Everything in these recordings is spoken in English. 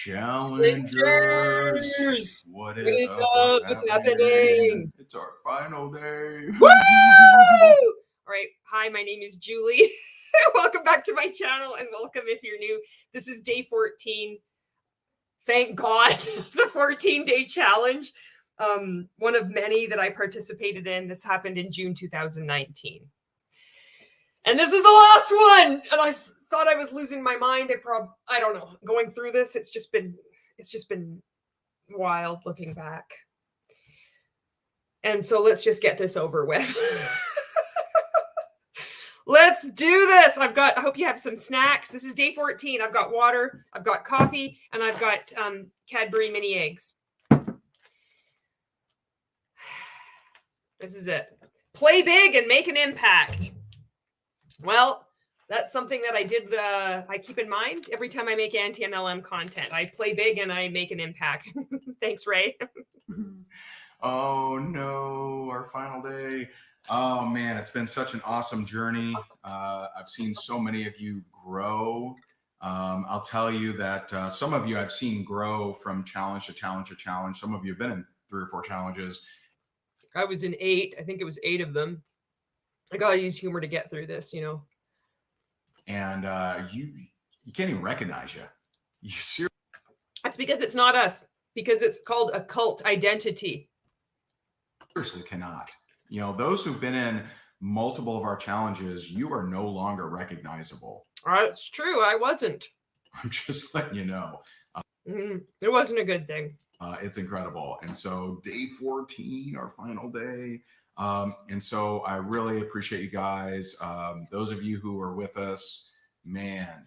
Challengers. What is up? What's happening? It's our final day. Woo! All right. Hi, my name is Julie. Welcome back to my channel and welcome if you're new. This is day 14. Thank God, the 14-day challenge. One of many that I participated in. This happened in June 2019. And this is the last one. And I thought I was losing my mind. I don't know. Going through this, it's just been wild looking back. And so let's just get this over with. Let's do this. I hope you have some snacks. This is day 14. I've got water, I've got coffee, and I've got Cadbury mini eggs. This is it. Play big and make an impact. Well, that's something that I did. I keep in mind every time I make anti-MLM content. I play big and I make an impact. Thanks, Ray. Oh no, our final day. Oh man, it's been such an awesome journey. I've seen so many of you grow. I'll tell you that some of you I've seen grow from challenge to challenge to challenge. Some of you have been in 3 or 4 challenges. I was in 8. I think it was 8 of them. I gotta use humor to get through this, you know. And you can't even recognize you. You seriously? That's because it's not us. Because it's called a cult identity. Seriously cannot. You know, those who've been in multiple of our challenges, you are no longer recognizable. It's true. I wasn't. I'm just letting you know. It wasn't a good thing. It's incredible. And so day 14, our final day. And so I really appreciate you guys. Those of you who are with us, man,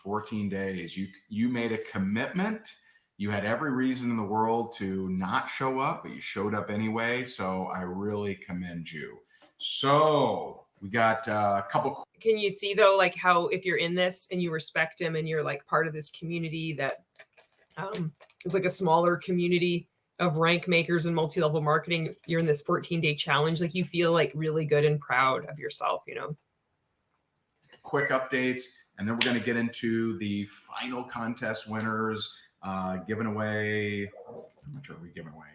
14 days, you made a commitment. You had every reason in the world to not show up, but you showed up anyway. So I really commend you. So we got a couple. Can you see though, like how if you're in this and you respect him and you're like part of this community that is like a smaller community of rank makers and multi-level marketing, you're in this 14-day challenge, like you feel like really good and proud of yourself, you know. Quick updates, and then we're going to get into the final contest winners. Giving away, how much are we giving away?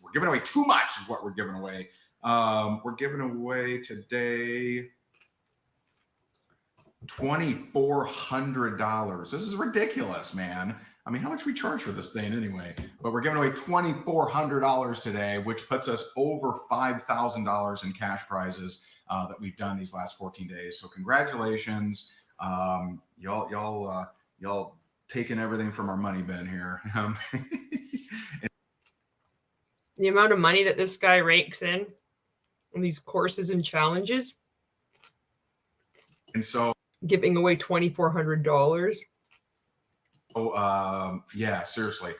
We're giving away too much is what we're giving away. We're giving away today $2,400. This is ridiculous, man. I mean, how much we charge for this thing anyway? But we're giving away $2,400 today, which puts us over $5,000 in cash prizes that we've done these last 14 days. So congratulations, y'all taking everything from our money bin here. The amount of money that this guy rakes in these courses and challenges. And so giving away $2,400. Oh, yeah, seriously.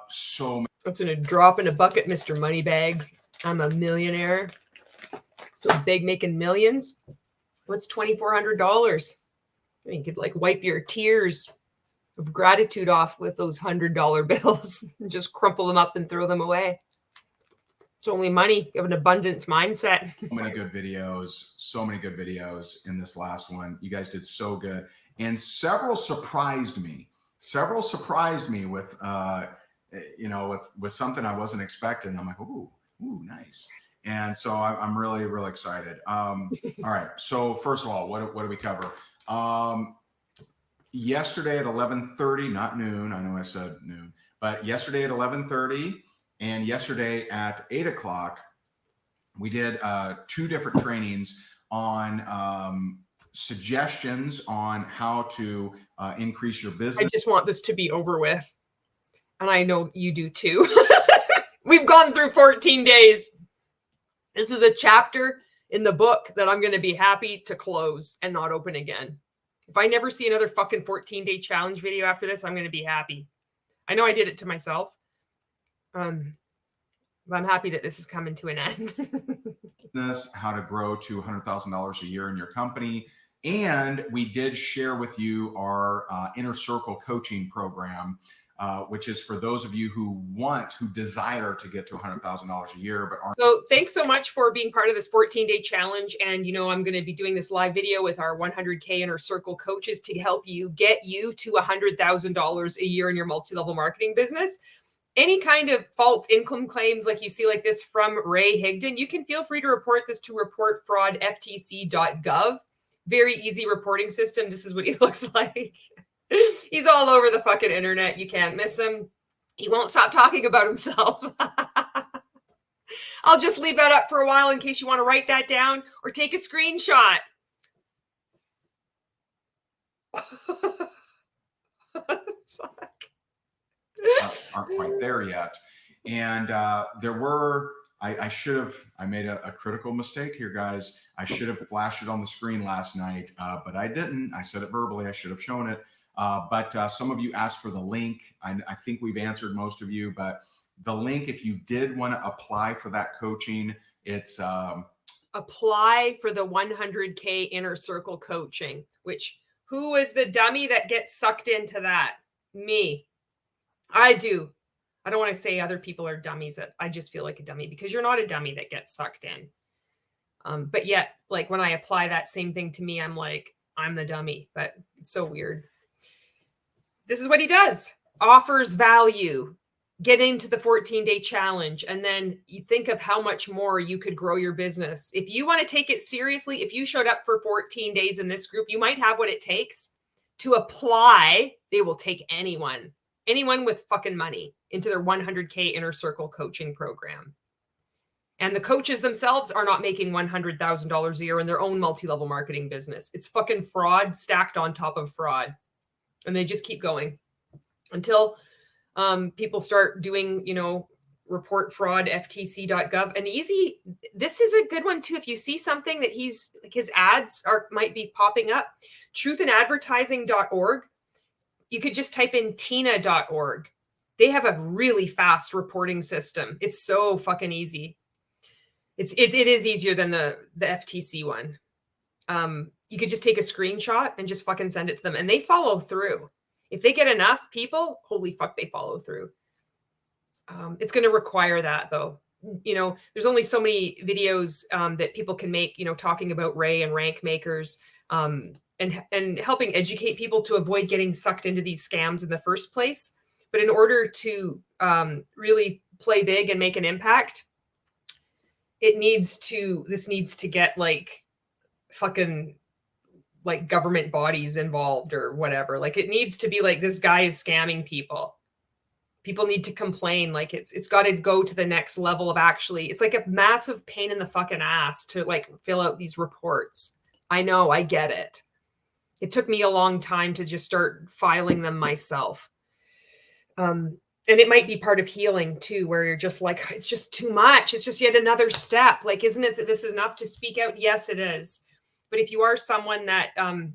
So that's in a drop in a bucket, Mr. Moneybags. I'm a millionaire. So big, making millions. What's $2,400? You could like wipe your tears of gratitude off with those $100 bills and just crumple them up and throw them away. It's only money. You have an abundance mindset. So many good videos in this last one. You guys did so good. And several surprised me with, with something I wasn't expecting. I'm like, ooh, nice. And so I'm really, really excited. All right. So first of all, what do we cover? Yesterday at 11:30, not noon. I know I said noon, but yesterday at 11:30 and yesterday at 8 o'clock, we did 2 different trainings on suggestions on how to increase your business. I just want this to be over with. And I know you do too. We've gone through 14 days. This is a chapter in the book that I'm going to be happy to close and not open again. If I never see another fucking 14-day challenge video after this, I'm going to be happy. I know I did it to myself. But I'm happy that this is coming to an end. How to grow to $100,000 a year in your company. And we did share with you our Inner Circle coaching program. which is for those of you who desire to get to $100,000 a year, but aren't. So thanks so much for being part of this 14-day challenge. And, I'm going to be doing this live video with our 100K Inner Circle coaches to help you get you to $100,000 a year in your multi-level marketing business. Any kind of false income claims like you see like this from Ray Higdon, you can feel free to report this to reportfraudftc.gov. Very easy reporting system. This is what he looks like. He's all over the fucking internet. You can't miss him. He won't stop talking about himself. I'll just leave that up for a while in case you want to write that down or take a screenshot. Aren't quite there yet. And I made a critical mistake here, guys. I should have flashed it on the screen last night, but I didn't. I said it verbally. I should have shown it. But some of you asked for the link. I think we've answered most of you, but the link, if you did want to apply for that coaching, it's apply for the 100K Inner Circle coaching, which who is the dummy that gets sucked into that? Me. I do. I don't want to say other people are dummies. That I just feel like a dummy because you're not a dummy that gets sucked in. But yet, like when I apply that same thing to me, I'm like, I'm the dummy, but it's so weird. This is what he does. Offers value, get into the 14-day challenge. And then you think of how much more you could grow your business. If you want to take it seriously, if you showed up for 14 days in this group, you might have what it takes to apply. They will take anyone with fucking money into their 100K Inner Circle coaching program. And the coaches themselves are not making $100,000 a year in their own multi-level marketing business. It's fucking fraud stacked on top of fraud. And they just keep going until people start doing, report fraud, ftc.gov. And this is a good one too. If you see something that his ads might be popping up, truthandadvertising.org. You could just type in tina.org. They have a really fast reporting system. It's so fucking easy. It is easier than the FTC one. You could just take a screenshot and just fucking send it to them and they follow through. If they get enough people, holy fuck, they follow through. It's going to require that though. There's only so many videos that people can make, talking about Ray and RankMakers, and helping educate people to avoid getting sucked into these scams in the first place. But in order to really play big and make an impact, this needs to get like fucking like government bodies involved or whatever. Like it needs to be like, this guy is scamming people. People need to complain. Like it's got to go to the next level of actually, it's like a massive pain in the fucking ass to like fill out these reports. I know, I get it. It took me a long time to just start filing them myself. And it might be part of healing too, where you're just like, it's just too much. It's just yet another step. Like, isn't it that this is enough to speak out? Yes, it is. But if you are someone that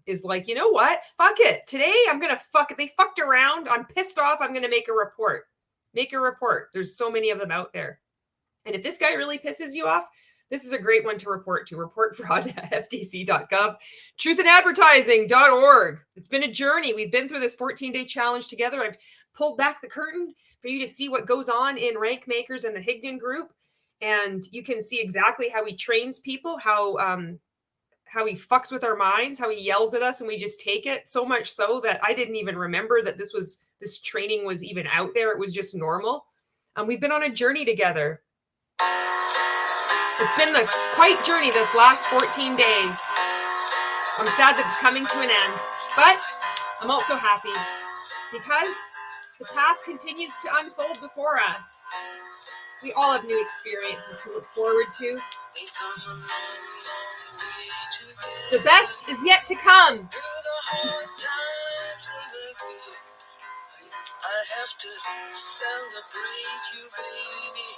is like, you know what? Fuck it. Today I'm going to fuck it. They fucked around. I'm pissed off. I'm going to make a report. Make a report. There's so many of them out there. And if this guy really pisses you off, this is a great one to report to. Reportfraud@ftc.gov. Truthandadvertising.org. It's been a journey. We've been through this 14-day challenge together. I've pulled back the curtain for you to see what goes on in RankMakers and the Higdon group. And you can see exactly how he trains people, how he fucks with our minds, how he yells at us and we just take it, so much so that I didn't even remember that this training was even out there. It was just normal. We've been on a journey together. It's been the quite journey this last 14 days. I'm sad that it's coming to an end, but I'm also happy because the path continues to unfold before us. We all have new experiences to look forward to. The best is yet to come. I have to celebrate you, baby.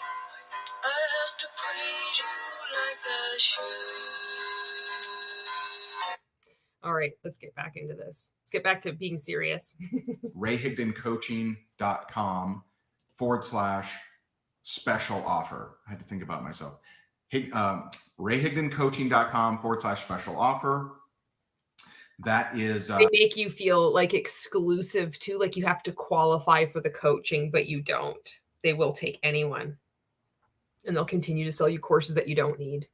I have to praise you like I should. All right, let's get back into this. Let's get back to being serious. RayHigdonCoaching.com/special offer. I had to think about myself. RayHigdonCoaching.com/special offer. That is, they make you feel like exclusive too, like you have to qualify for the coaching, but you don't. They will take anyone, and they'll continue to sell you courses that you don't need.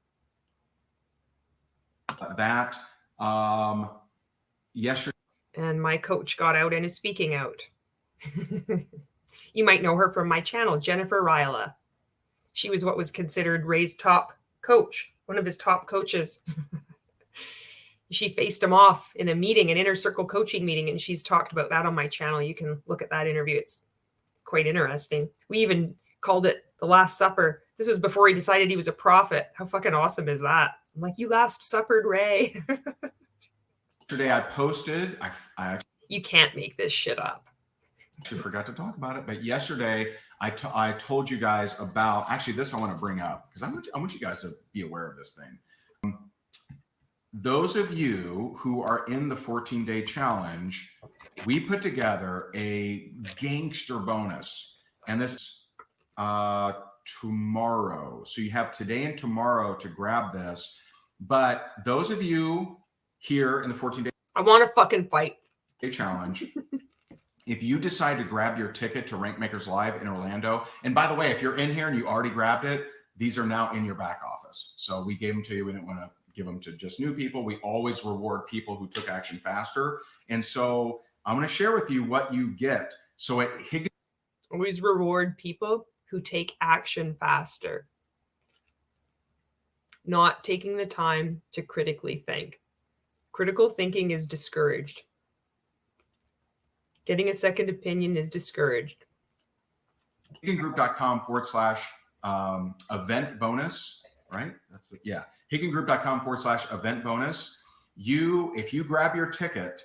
That yesterday. And my coach got out and is speaking out. You might know her from my channel, Jennifer Ryla. She was what was considered Ray's top coach, one of his top coaches. She faced him off in a meeting, an inner circle coaching meeting, and she's talked about that on my channel. You can look at that interview. It's quite interesting. We even called it The Last Supper. This was before he decided he was a prophet. How fucking awesome is that? I'm like, you last suppered Ray. Yesterday I posted, I you can't make this shit up. actually forgot to talk about it, but yesterday I told you guys about, actually this I want to bring up because I want you guys to be aware of this thing. Those of you who are in the 14-day challenge, we put together a gangster bonus, and this is tomorrow. So you have today and tomorrow to grab this. But those of you here in the 14-day, I want to fucking fight challenge, if you decide to grab your ticket to RankMakers Live in Orlando, and by the way, if you're in here and you already grabbed it, these are now in your back office. So we gave them to you. We didn't want to give them to just new people. We always reward people who took action faster. And so I'm going to share with you what you get. So at Higgins, always reward people who take action faster. Not taking the time to critically think. Critical thinking is discouraged. Getting a second opinion is discouraged. HigginGroup.com/event bonus, right? That's the, yeah. HigginGroup.com/event bonus. If you grab your ticket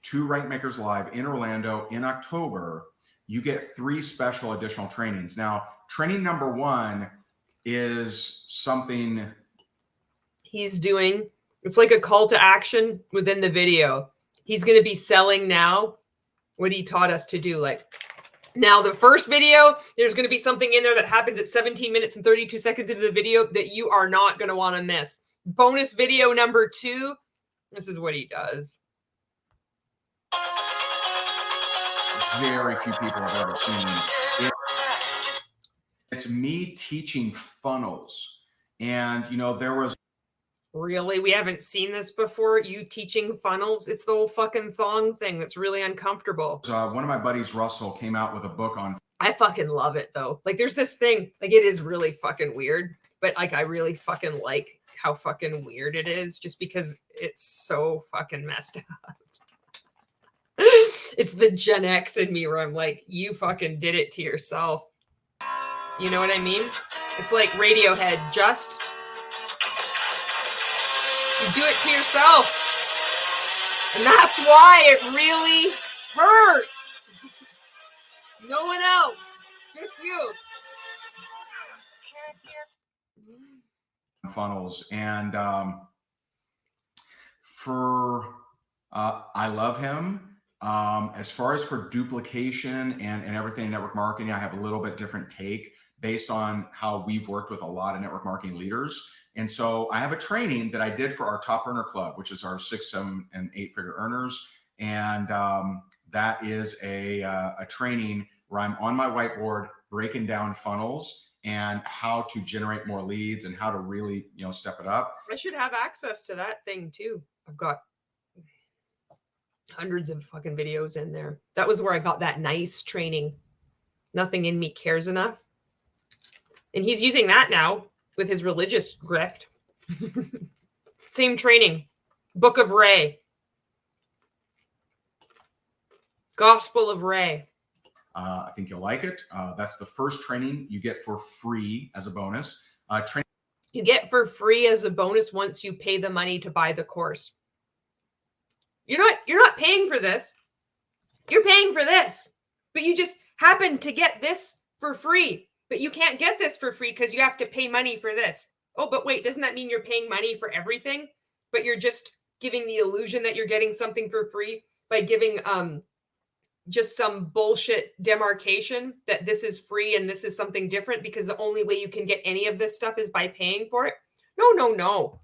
to RankMakers Live in Orlando in October, you get 3 special additional trainings. Now, training number 1 is something he's doing. It's like a call to action within the video. He's going to be selling now what he taught us to do. Like, now the first video, there's going to be something in there that happens at 17 minutes and 32 seconds into the video that you are not going to want to miss. Bonus video number 2, this is what he does. Very few people have ever seen. It's me teaching funnels. And, you know, there was... Really? We haven't seen this before? You teaching funnels? It's the whole fucking thong thing that's really uncomfortable. One of my buddies, Russell, came out with a book on... I fucking love it, though. Like, there's this thing, like, it is really fucking weird, but, like, I really fucking like how fucking weird it is just because it's so fucking messed up. It's the GenX in me where I'm like, you fucking did it to yourself. You know what I mean? It's like Radiohead, just... you do it to yourself. And that's why it really hurts. No one else. Just you. Funnels. And I love him. As far as for duplication and everything in network marketing, I have a little bit different take based on how we've worked with a lot of network marketing leaders. And so I have a training that I did for our Top Earner Club, which is our 6, 7, and 8-figure earners. And that is a training where I'm on my whiteboard breaking down funnels and how to generate more leads and how to really, you know, step it up. I should have access to that thing too. I've got hundreds of fucking videos in there. That was where I got that nice training. Nothing in me cares enough. And he's using that now with his religious grift. Same training. Book of Ray. Gospel of Ray. I think you'll like it. That's the first training you get for free as a bonus. You get for free as a bonus once you pay the money to buy the course. You're not paying for this. You're paying for this. But you just happen to get this for free. But you can't get this for free because you have to pay money for this. Oh, but wait, doesn't that mean you're paying money for everything? But you're just giving the illusion that you're getting something for free by giving just some bullshit demarcation that this is free and this is something different because the only way you can get any of this stuff is by paying for it. No, no, no.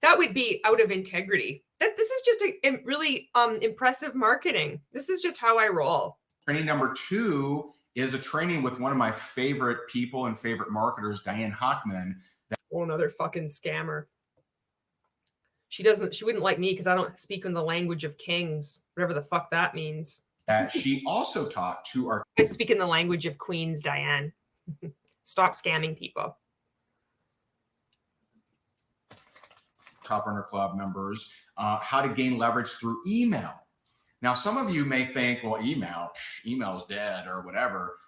That would be out of integrity. This is just a really impressive marketing. This is just how I roll. Training number 2 is a training with one of my favorite people and favorite marketers, Diane Hockman. Oh, another fucking scammer. She wouldn't like me because I don't speak in the language of kings, whatever the fuck that means. She also taught to our... I speak in the language of queens, Diane. Stop scamming people. Top Earner Club members, how to gain leverage through email. Now, some of you may think, well, email's dead or whatever.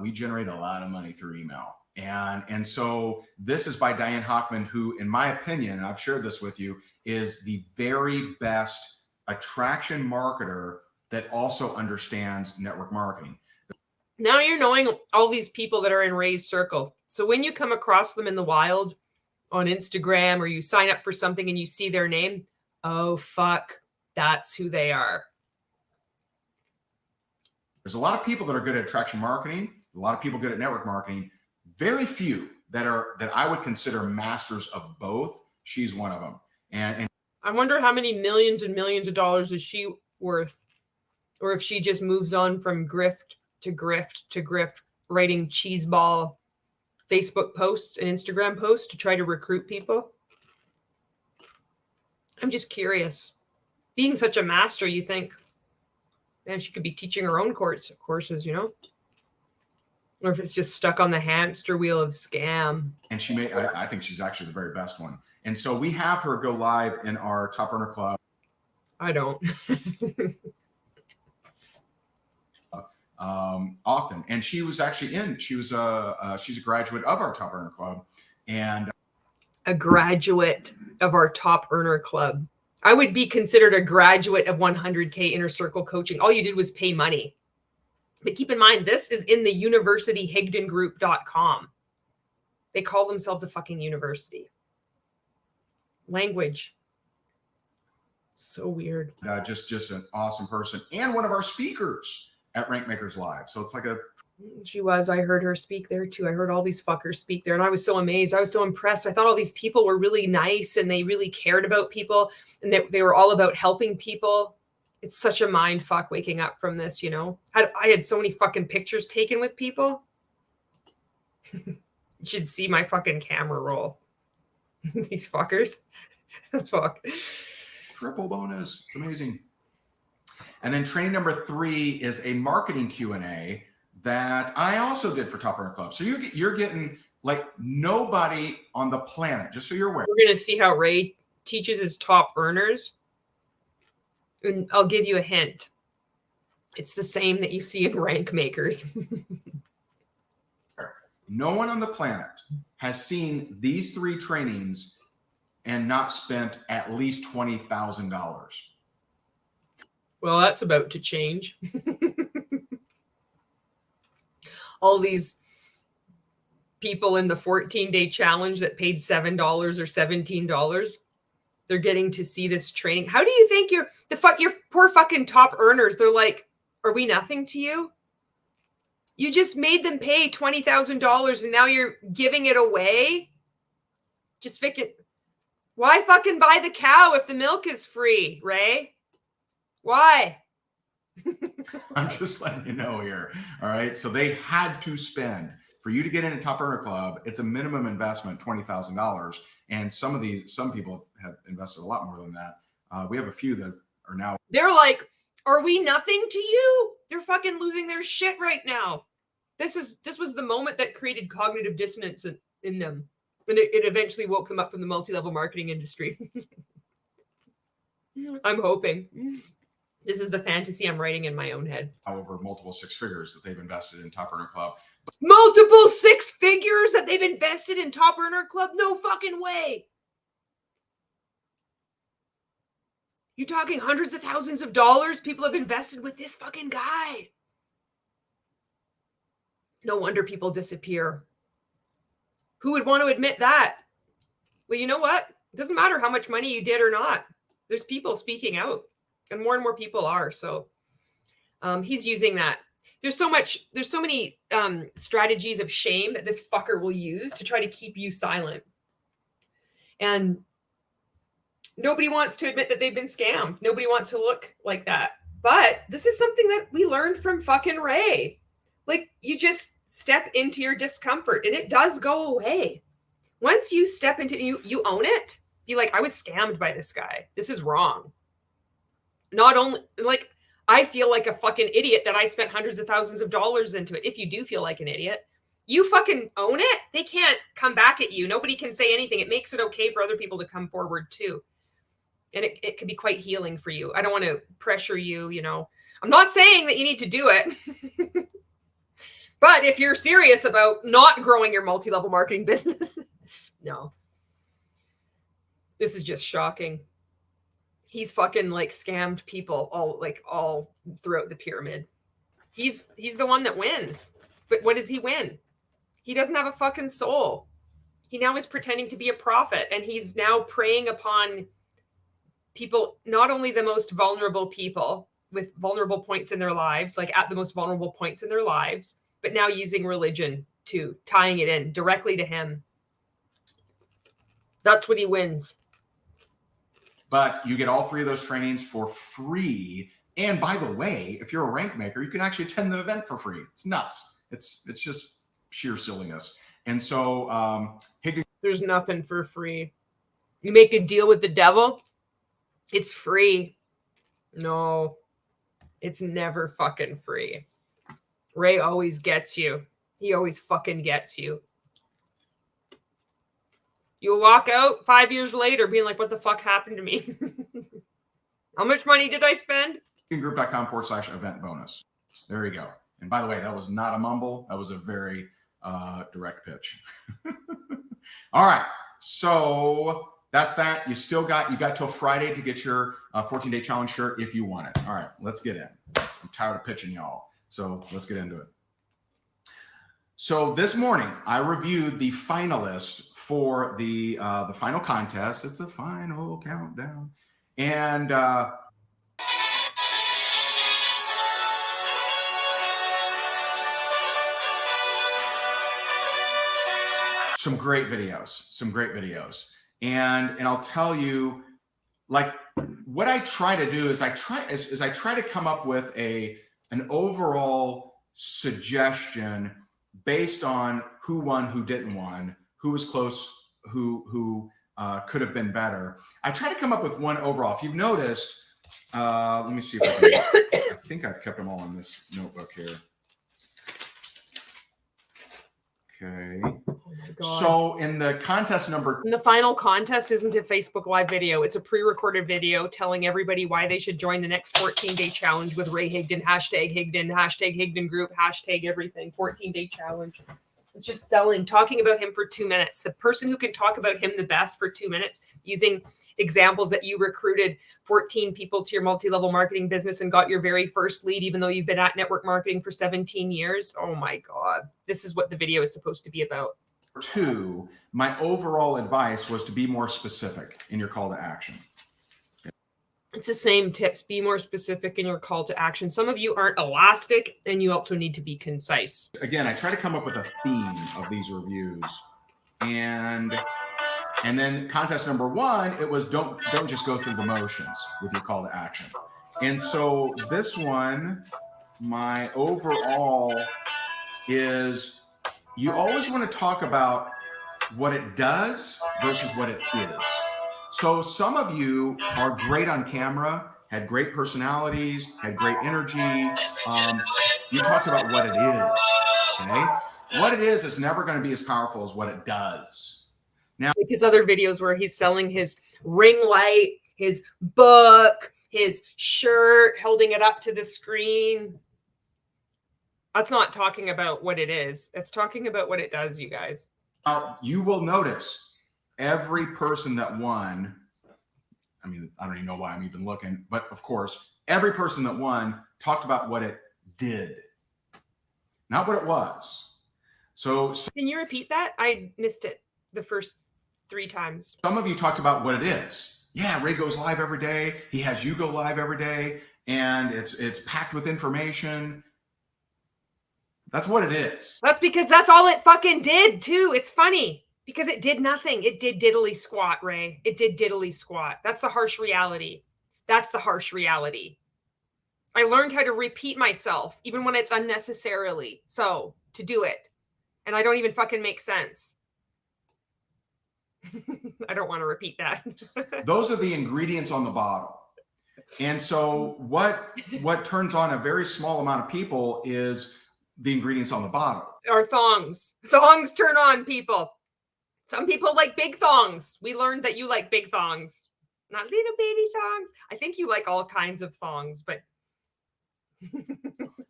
We generate a lot of money through email. And so this is by Diane Hockman, who, in my opinion, and I've shared this with you, is the very best attraction marketer that also understands network marketing. Now you're knowing all these people that are in Ray's circle. So when you come across them in the wild on Instagram, or you sign up for something and you see their name, oh, fuck, that's who they are. There's a lot of people that are good at attraction marketing, a lot of people good at network marketing, very few that I would consider masters of both. She's one of them. And I wonder how many millions and millions of dollars is she worth, or if she just moves on from grift to grift to grift, writing cheeseball Facebook posts and Instagram posts to try to recruit people. I'm just curious. Being such a master, you think, man, she could be teaching her own courses, you know? Or if it's just stuck on the hamster wheel of scam. And she may, I think she's actually the very best one. And so we have her go live in our Top Earner Club. I don't. Often. And she was actually she's a graduate of our Top Earner Club. And a graduate of our Top Earner Club. I would be considered a graduate of 100K Inner Circle coaching. All you did was pay money. But keep in mind, this is in the universityhigdengroup.com. They call themselves a fucking university. Language. So weird. Just an awesome person. And one of our speakers at RankMakers Live. So it's like a... She was. I heard her speak there too. I heard all these fuckers speak there. And I was so amazed. I was so impressed. I thought all these people were really nice and they really cared about people. And they were all about helping people. It's such a mind fuck waking up from this, you know. I had so many fucking pictures taken with people. You should see my fucking camera roll. These fuckers. Fuck. Triple bonus. It's amazing. And then training number 3 is a marketing Q&A that I also did for Top Earner Club. So you're getting like nobody on the planet, just so you're aware. We're going to see how Ray teaches his top earners. And I'll give you a hint. It's the same that you see in RankMakers. No one on the planet has seen these 3 trainings and not spent at least $20,000. Well, that's about to change. All these people in the 14-day challenge that paid $7 or $17, they're getting to see this training. How do you think your poor fucking top earners, they're like, are we nothing to you? You just made them pay $20,000 and now you're giving it away? Just why fucking buy the cow if the milk is free, Ray? Why? I'm just letting you know here. All right. So they had to spend, for you to get into Top Earner Club, it's a minimum investment, $20,000. And some people have invested a lot more than that. We have a few that are now. They're like, are we nothing to you? They're fucking losing their shit right now. This was the moment that created cognitive dissonance in them. And it eventually woke them up from the multi-level marketing industry. I'm hoping. This is the fantasy I'm writing in my own head. Over multiple 6 figures that they've invested in Top Earner Club. Multiple 6 figures that they've invested in Top Earner Club? No fucking way. You're talking hundreds of thousands of dollars people have invested with this fucking guy. No wonder people disappear. Who would want to admit that? Well, you know what? It doesn't matter how much money you did or not. There's people speaking out. And more people are. So he's using that. There's so many strategies of shame that this fucker will use to try to keep you silent. And nobody wants to admit that they've been scammed. Nobody wants to look like that. But this is something that we learned from fucking Ray. Like, you just step into your discomfort and it does go away. Once you step into you own it, be like, I was scammed by this guy. This is wrong. Not only, like, I feel like a fucking idiot that I spent hundreds of thousands of dollars into it. If you do feel like an idiot, you fucking own it. They can't come back at you. Nobody can say anything. It makes it okay for other people to come forward too. And it can be quite healing for you. I don't want to pressure you, you know. I'm not saying that you need to do it. But if you're serious about not growing your multi-level marketing business, no. This is just shocking. He's fucking like scammed people all throughout the pyramid. He's the one that wins. But what does he win? He doesn't have a fucking soul. He now is pretending to be a prophet, and he's now preying upon people, not only the most vulnerable people with vulnerable points in their lives, like at the most vulnerable points in their lives, but now using religion to tying it in directly to him. That's what he wins. But you get all 3 of those trainings for free. And by the way, if you're a rank maker, you can actually attend the event for free. It's nuts. It's just sheer silliness. And so there's nothing for free. You make a deal with the devil, it's free. No, it's never fucking free. Ray always gets you. He always fucking gets you. You'll walk out 5 years later being like, what the fuck happened to me? How much money did I spend? group.com/event bonus. There you go. And by the way, that was not a mumble. That was a very direct pitch. All right. So that's that. You got till Friday to get your 14-day challenge shirt if you want it. All right, let's get in. I'm tired of pitching y'all. So let's get into it. So this morning I reviewed the finalists for the final contest. It's the final countdown. And some great videos. And I'll tell you, like, what I try to do is I try to come up with an overall suggestion based on who won, who didn't won, who was close, who could have been better. I try to come up with one overall. If you've noticed, let me see if I think I've kept them all in this notebook here. Okay. Oh my God. So in the contest the final contest isn't a Facebook Live video. It's a pre-recorded video telling everybody why they should join the next 14-day challenge with Ray Higdon, hashtag Higdon group, hashtag everything, 14-day challenge. It's just talking about him for 2 minutes. The person who can talk about him the best for 2 minutes, using examples that you recruited 14 people to your multi-level marketing business and got your very first lead, even though you've been at network marketing for 17 years. Oh my God. This is what the video is supposed to be about. 2, my overall advice was to be more specific in your call to action. It's the same tips. Be more specific in your call to action. Some of you aren't elastic, and you also need to be concise. Again, I try to come up with a theme of these reviews. And then contest number 1, it was don't just go through the motions with your call to action. And so this one, my overall is you always want to talk about what it does versus what it is. So some of you are great on camera, had great personalities, had great energy. You talked about what it is, okay? What it is never going to be as powerful as what it does. Now, like his other videos where he's selling his ring light, his book, his shirt, holding it up to the screen. That's not talking about what it is. It's talking about what it does, you guys. You will notice every person that won, I mean, I don't even know why I'm even looking, but of course, every person that won talked about what it did, not what it was. So can you repeat that? I missed it the first 3 times. Some of you talked about what it is. Yeah, Ray goes live every day. He has you go live every day, and it's packed with information. That's what it is. That's because that's all it fucking did too. It's funny. Because it did nothing. It did diddly squat, Ray. It did diddly squat. That's the harsh reality. That's the harsh reality. I learned how to repeat myself, even when it's unnecessarily so, to do it. And I don't even fucking make sense. I don't want to repeat that. Those are the ingredients on the bottle. And so what turns on a very small amount of people is the ingredients on the bottle. Or thongs. Thongs turn on people. Some people like big thongs. We learned that you like big thongs, not little baby thongs. I think you like all kinds of thongs, but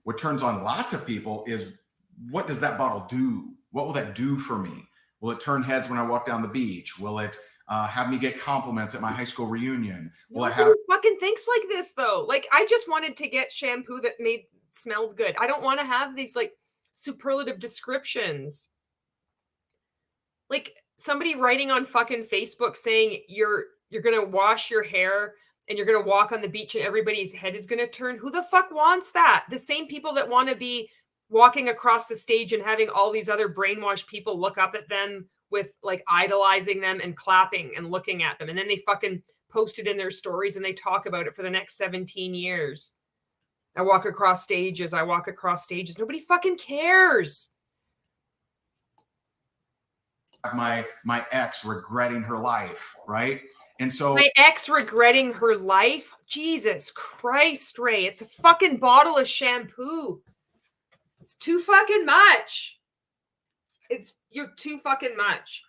what turns on lots of people is, what does that bottle do? What will that do for me? Will it turn heads when I walk down the beach? Will it have me get compliments at my high school reunion? Will I have fucking thinks like this though? Like, I just wanted to get shampoo that smelled good. I don't want to have these like superlative descriptions. Like somebody writing on fucking Facebook saying you're gonna wash your hair and you're gonna walk on the beach and everybody's head is gonna turn. Who the fuck wants that? The same people that want to be walking across the stage and having all these other brainwashed people look up at them with like idolizing them and clapping and looking at them. And then they fucking post it in their stories and they talk about it for the next 17 years. I walk across stages. Nobody fucking cares. my ex regretting her life, right? And so my ex regretting her life? Jesus Christ, Ray. It's a fucking bottle of shampoo. It's too fucking much. You're too fucking much.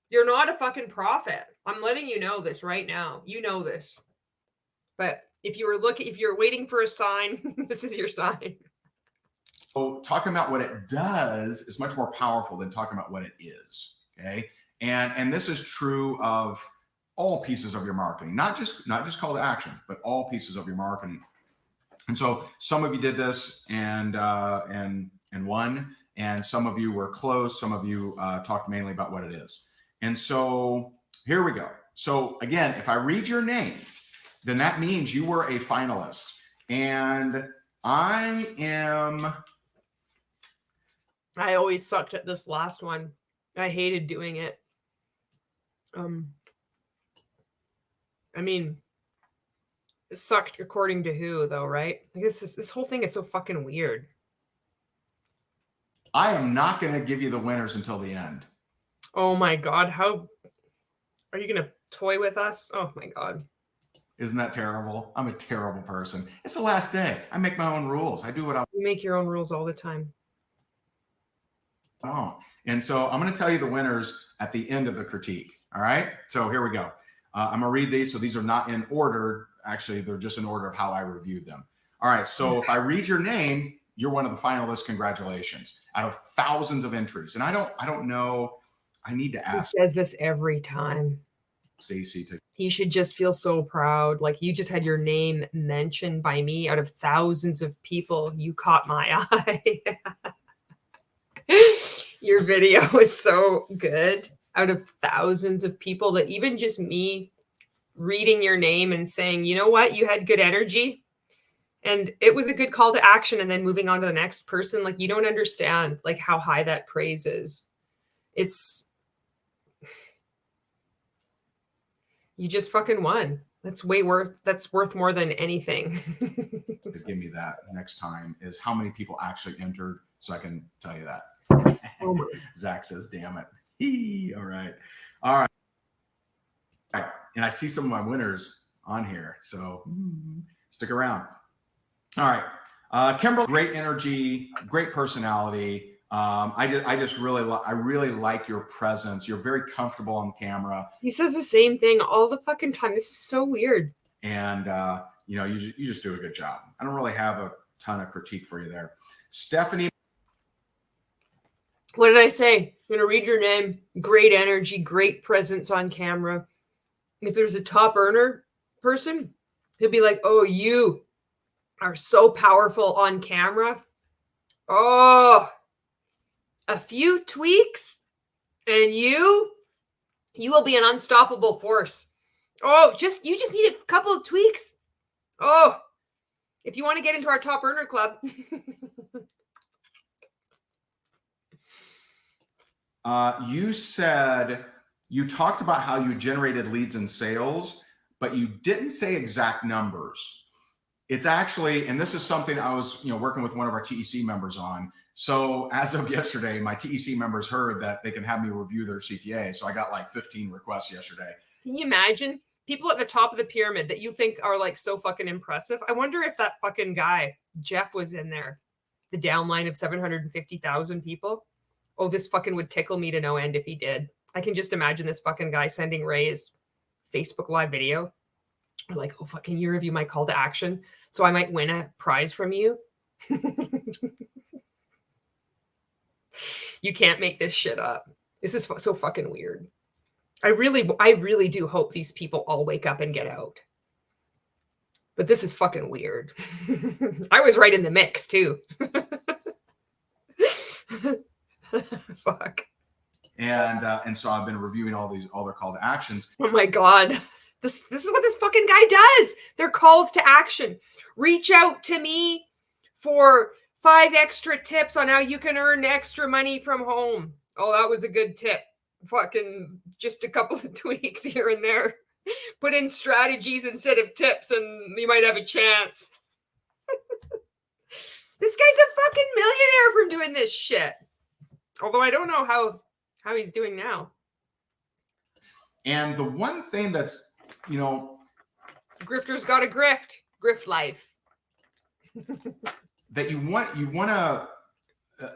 You're not a fucking prophet. I'm letting you know this right now. You know this. But if you're waiting for a sign, this is your sign. So talking about what it does is much more powerful than talking about what it is. Okay. And this is true of all pieces of your marketing, not just call to action, but all pieces of your marketing. And so some of you did this and won, and some of you were close. Some of you talked mainly about what it is. And so here we go. So again, if I read your name, then that means you were a finalist. And I always sucked at this last one. I hated doing it. I mean, it sucked according to who, though, right? Like this whole thing is so fucking weird. I am not going to give you the winners until the end. Oh my God. How are you going to toy with us? Oh my God. Isn't that terrible? I'm a terrible person. It's the last day. I make my own rules. I do what I want. You make your own rules all the time. And so I'm going to tell you the winners at the end of the critique. All right. So here we go. I'm going to read these. So these are not in order. Actually, they're just in order of how I reviewed them. All right. So if I read your name, you're one of the finalists. Congratulations. Out of thousands of entries. And I don't know. I need to ask. He says this every time. Stacy, you should just feel so proud. Like you just had your name mentioned by me out of thousands of people. You caught my eye. Your video was so good out of thousands of people that even just me reading your name and saying, you know what, you had good energy and it was a good call to action. And then moving on to the next person. Like you don't understand like how high that praise is. You just fucking won. That's worth more than anything. Give me that next time is how many people actually entered so I can tell you that. Oh Zach says, damn it. All right. And I see some of my winners on here. So stick around. All right. Kimberly, great energy, great personality. I really like your presence. You're very comfortable on camera. He says the same thing all the fucking time. This is so weird. And, you just do a good job. I don't really have a ton of critique for you there. Stephanie. What did I say? I'm going to read your name. Great energy, great presence on camera. If there's a top earner person, he'll be like, oh, you are so powerful on camera. Oh, a few tweaks and you will be an unstoppable force. Oh, you just need a couple of tweaks. Oh, if you want to get into our top earner club. you said you talked about how you generated leads and sales, but you didn't say exact numbers. It's actually, and this is something I was, working with one of our TEC members on. So as of yesterday, my TEC members heard that they can have me review their CTA. So I got like 15 requests yesterday. Can you imagine people at the top of the pyramid that you think are like so fucking impressive? I wonder if that fucking guy, Jeff, was in there. The downline of 750,000 people. Oh, this fucking would tickle me to no end if he did. I can just imagine this fucking guy sending Ray his Facebook live video. Or like, oh, fucking, you review my call to action, so I might win a prize from you. You can't make this shit up. This is so fucking weird. I really do hope these people all wake up and get out. But this is fucking weird. I was right in the mix too. Fuck. And so I've been reviewing all their call to actions. Oh my God. This is what this fucking guy does. They're calls to action. Reach out to me for 5 extra tips on how you can earn extra money from home. Oh, that was a good tip. Fucking just a couple of tweaks here and there. Put in strategies instead of tips and you might have a chance. This guy's a fucking millionaire from doing this shit. Although I don't know how he's doing now. And the one thing that's, grifter's got a grift life. that you want to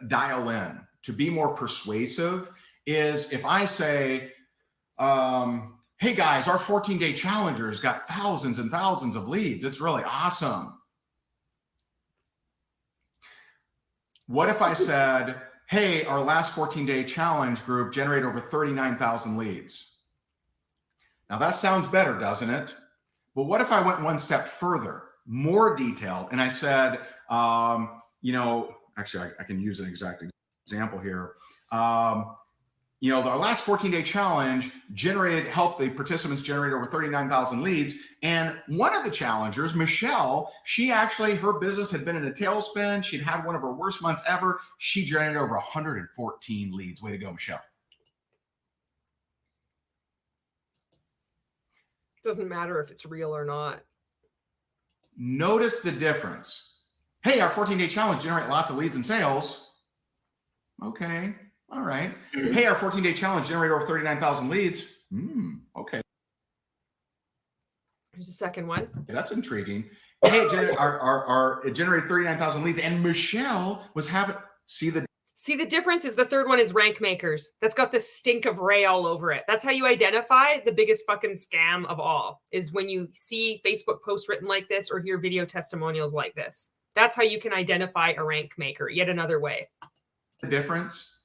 dial in to be more persuasive is if I say, hey guys, our 14-day challengers got thousands and thousands of leads. It's really awesome. What if I said, hey, our last 14-day challenge group generated over 39,000 leads? Now that sounds better, doesn't it? But what if I went one step further, more detailed, and I said, actually I can use an exact example here. The last 14-day challenge helped the participants generate over 39,000 leads. And one of the challengers, Michelle, her business had been in a tailspin. She'd had one of her worst months ever. She generated over 114 leads. Way to go, Michelle. Doesn't matter if it's real or not. Notice the difference. Hey, our 14-day challenge generate lots of leads and sales. Okay. All right. Hey, our 14-day challenge generated over 39,000 leads. Okay. Here's the second one. Okay, that's intriguing. Hey, it generated 39,000 leads, and Michelle was having. See the difference is the third one is RankMakers. That's got the stink of Ray all over it. That's how you identify the biggest fucking scam of all, is when you see Facebook posts written like this or hear video testimonials like this. That's how you can identify a rank maker. Yet another way. The difference?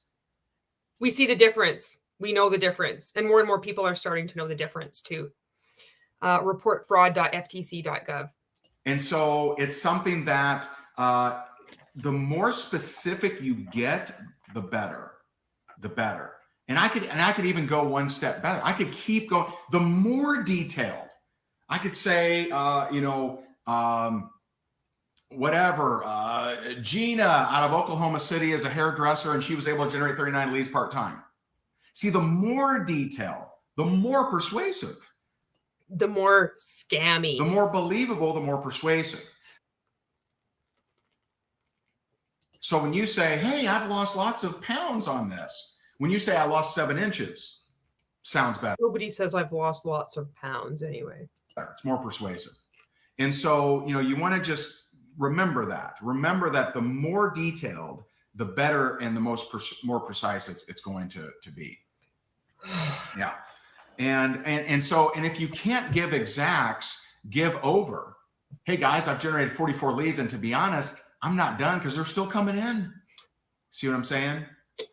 We see the difference. We know the difference. And more people are starting to know the difference too. Reportfraud.ftc.gov. And so it's something that the more specific you get, the better. And I could even go one step better. I could keep going. The more detailed, I could say, Gina out of Oklahoma City is a hairdresser and she was able to generate 39 leads part-time. See, the more detail, the more persuasive. The more scammy. The more believable, the more persuasive. So when you say, hey, I've lost lots of pounds on this. When you say I lost 7 inches, sounds better. Nobody says I've lost lots of pounds anyway. It's more persuasive. And so, you want to just remember that. Remember that the more detailed, the better and the more precise it's going to be. Yeah. And if you can't give exacts, give over. Hey guys, I've generated 44 leads, and to be honest, I'm not done because they're still coming in. See what I'm saying?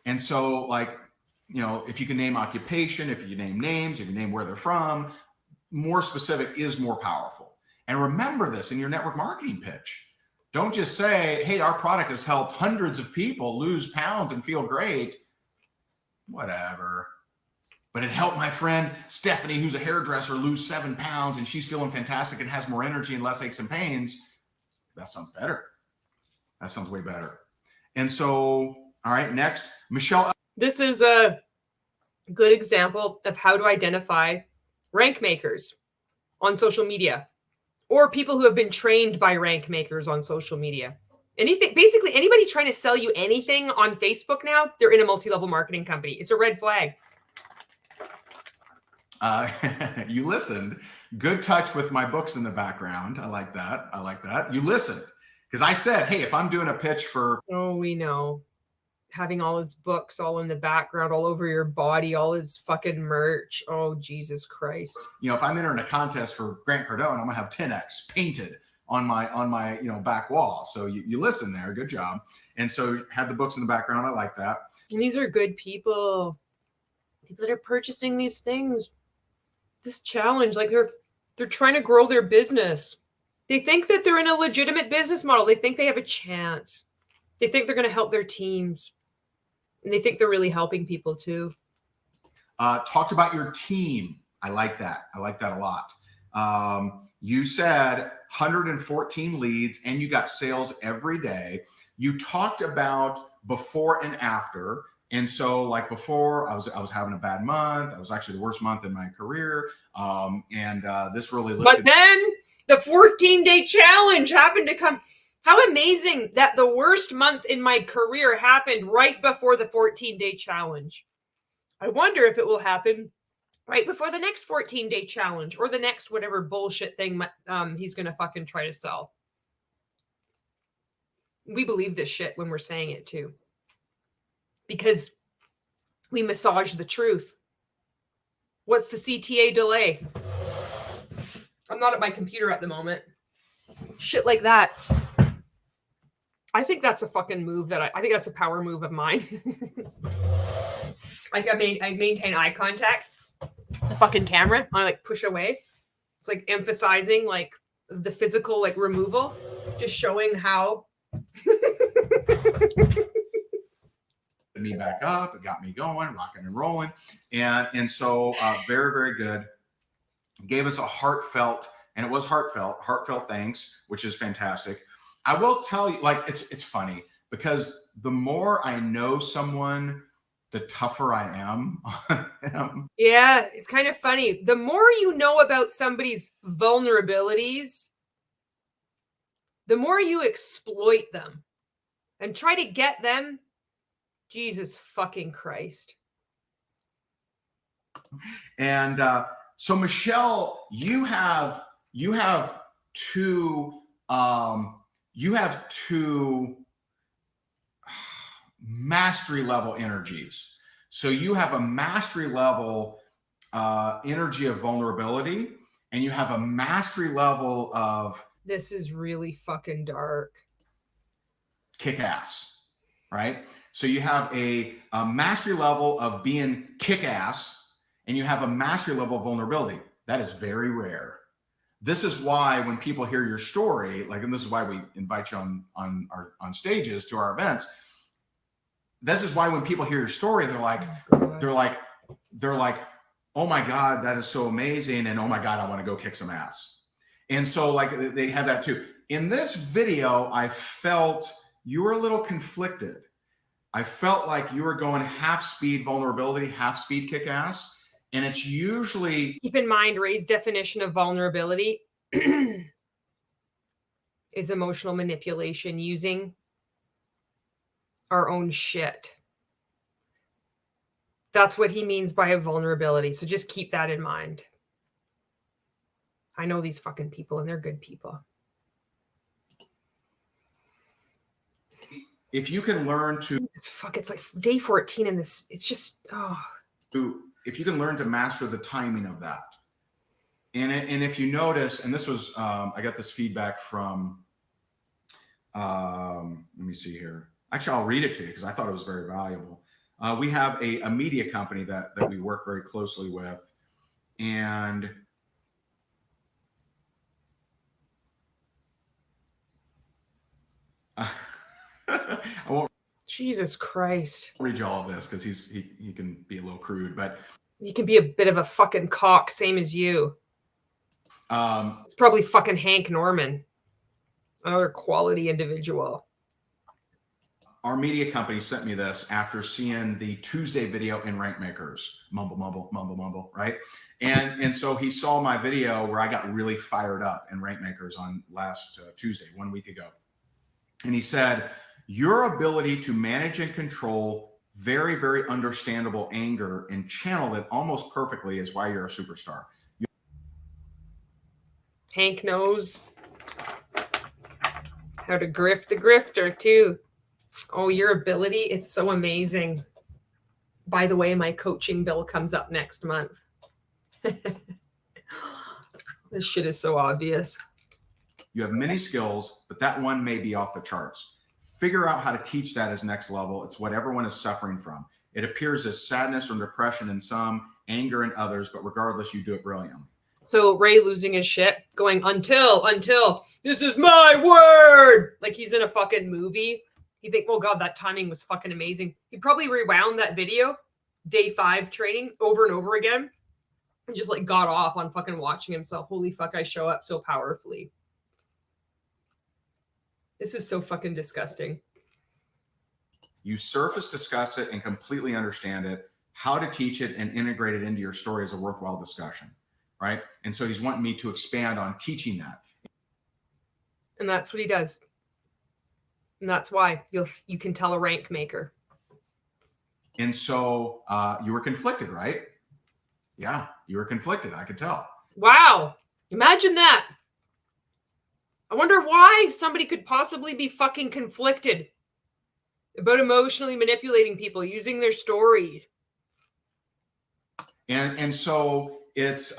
And so, if you can name occupation, if you name names, if you name where they're from, more specific is more powerful. And remember this in your network marketing pitch. Don't just say, hey, our product has helped hundreds of people lose pounds and feel great. Whatever. But it helped my friend Stephanie, who's a hairdresser, lose 7 pounds, and she's feeling fantastic and has more energy and less aches and pains. That sounds better. That sounds way better. And so, all right, next, Michelle This is a good example of how to identify rank makers on social media, or people who have been trained by rank makers on social media. Anything, basically anybody trying to sell you anything on Facebook now, they're in a multi-level marketing company. It's a red flag. You listened. Good touch with my books in the background. I like that. I like that. You listened. Because I said, hey, if I'm doing a pitch for... Oh, we know. Having all his books all in the background, all over your body, all his fucking merch. Oh, Jesus Christ. You know, if I'm entering a contest for Grant Cardone, I'm gonna have 10X painted on my back wall. So you listen there. Good job. And so had the books in the background. I like that. And these are good people. People that are purchasing these things. This challenge, like they're trying to grow their business. They think that they're in a legitimate business model. They think they have a chance. They think they're going to help their teams. And they think they're really helping people too. Talked about your team. I like that. I like that a lot. You said 114 leads and you got sales every day. You talked about before and after. And so like before, I was having a bad month. I was actually the worst month in my career. This really looked But then the 14-day challenge happened to come. How amazing that the worst month in my career happened right before the 14-day challenge. I wonder if it will happen right before the next 14-day challenge or the next whatever bullshit thing he's going to fucking try to sell. We believe this shit when we're saying it too. Because we massage the truth. What's the CTA delay? I'm not at my computer at the moment. Shit like that. I think that's a fucking move that I think that's a power move of mine. Like I maintain eye contact. The fucking camera, I like push away. It's like emphasizing like the physical like removal, just showing how. Me back up. It got me going, rocking and rolling. And so very, very good. Gave us a heartfelt, and it was heartfelt thanks, which is fantastic. I will tell you, like, it's funny because the more I know someone, the tougher I am on them. Yeah, it's kind of funny. The more you know about somebody's vulnerabilities, the more you exploit them and try to get them. Jesus fucking Christ. And so Michelle, you have two mastery level energies. So you have a mastery level energy of vulnerability, and you have a mastery level of... This is really fucking dark. Kick ass, right? So you have a mastery level of being kick ass, and you have a mastery level of vulnerability. That is very rare. This is why when people hear your story, like, and this is why we invite you on stages to our events. This is why when people hear your story, they're like, oh my God, that is so amazing. And oh my God, I want to go kick some ass. And so like they have that too. In this video, I felt you were a little conflicted. I felt like you were going half speed vulnerability, half speed kick ass. And it's usually... Keep in mind, Ray's definition of vulnerability is emotional manipulation using our own shit. That's what he means by a vulnerability. So just keep that in mind. I know these fucking people and they're good people. If you can learn to... It's like day 14 in this. It's just, if you can learn to master the timing of that. And if you notice, and this was, I got this feedback from, let me see here. Actually, I'll read it to you because I thought it was very valuable. We have a media company that we work very closely with. And I won't... Jesus Christ. read you all of this because he can be a little crude, but he can be a bit of a fucking cock, same as you. It's probably fucking Hank Norman, another quality individual. our media company sent me this after seeing the Tuesday video in RankMakers. Mumble, mumble, mumble, mumble, right? And so he saw my video where I got really fired up in RankMakers on last Tuesday, 1 week ago. And he said, your ability to manage and control very, very understandable anger and channel it almost perfectly is why you're a superstar. Hank knows how to grift the grifter too. Oh, your ability, it's so amazing. By the way, my coaching bill comes up next month. This shit is so obvious. You have many skills, but that one may be off the charts. Figure out how to teach that as next level. It's what everyone is suffering from. It appears as sadness or depression in some, anger in others, but regardless, you do it brilliantly. So Ray losing his shit, going until this is my word, like he's in a fucking movie. You think, oh God, that timing was fucking amazing. He probably rewound that video, day 5 training, over and over again, and just like got off on fucking watching himself. Holy fuck, I show up so powerfully. This is so fucking disgusting. You surface, discuss it, and completely understand it. How to teach it and integrate it into your story is a worthwhile discussion, right? And so he's wanting me to expand on teaching that. And that's what he does. And that's why you can tell a rank maker. And so you were conflicted, right? Yeah, you were conflicted. I could tell. Wow. Imagine that. I wonder why somebody could possibly be fucking conflicted about emotionally manipulating people, using their story. And so it's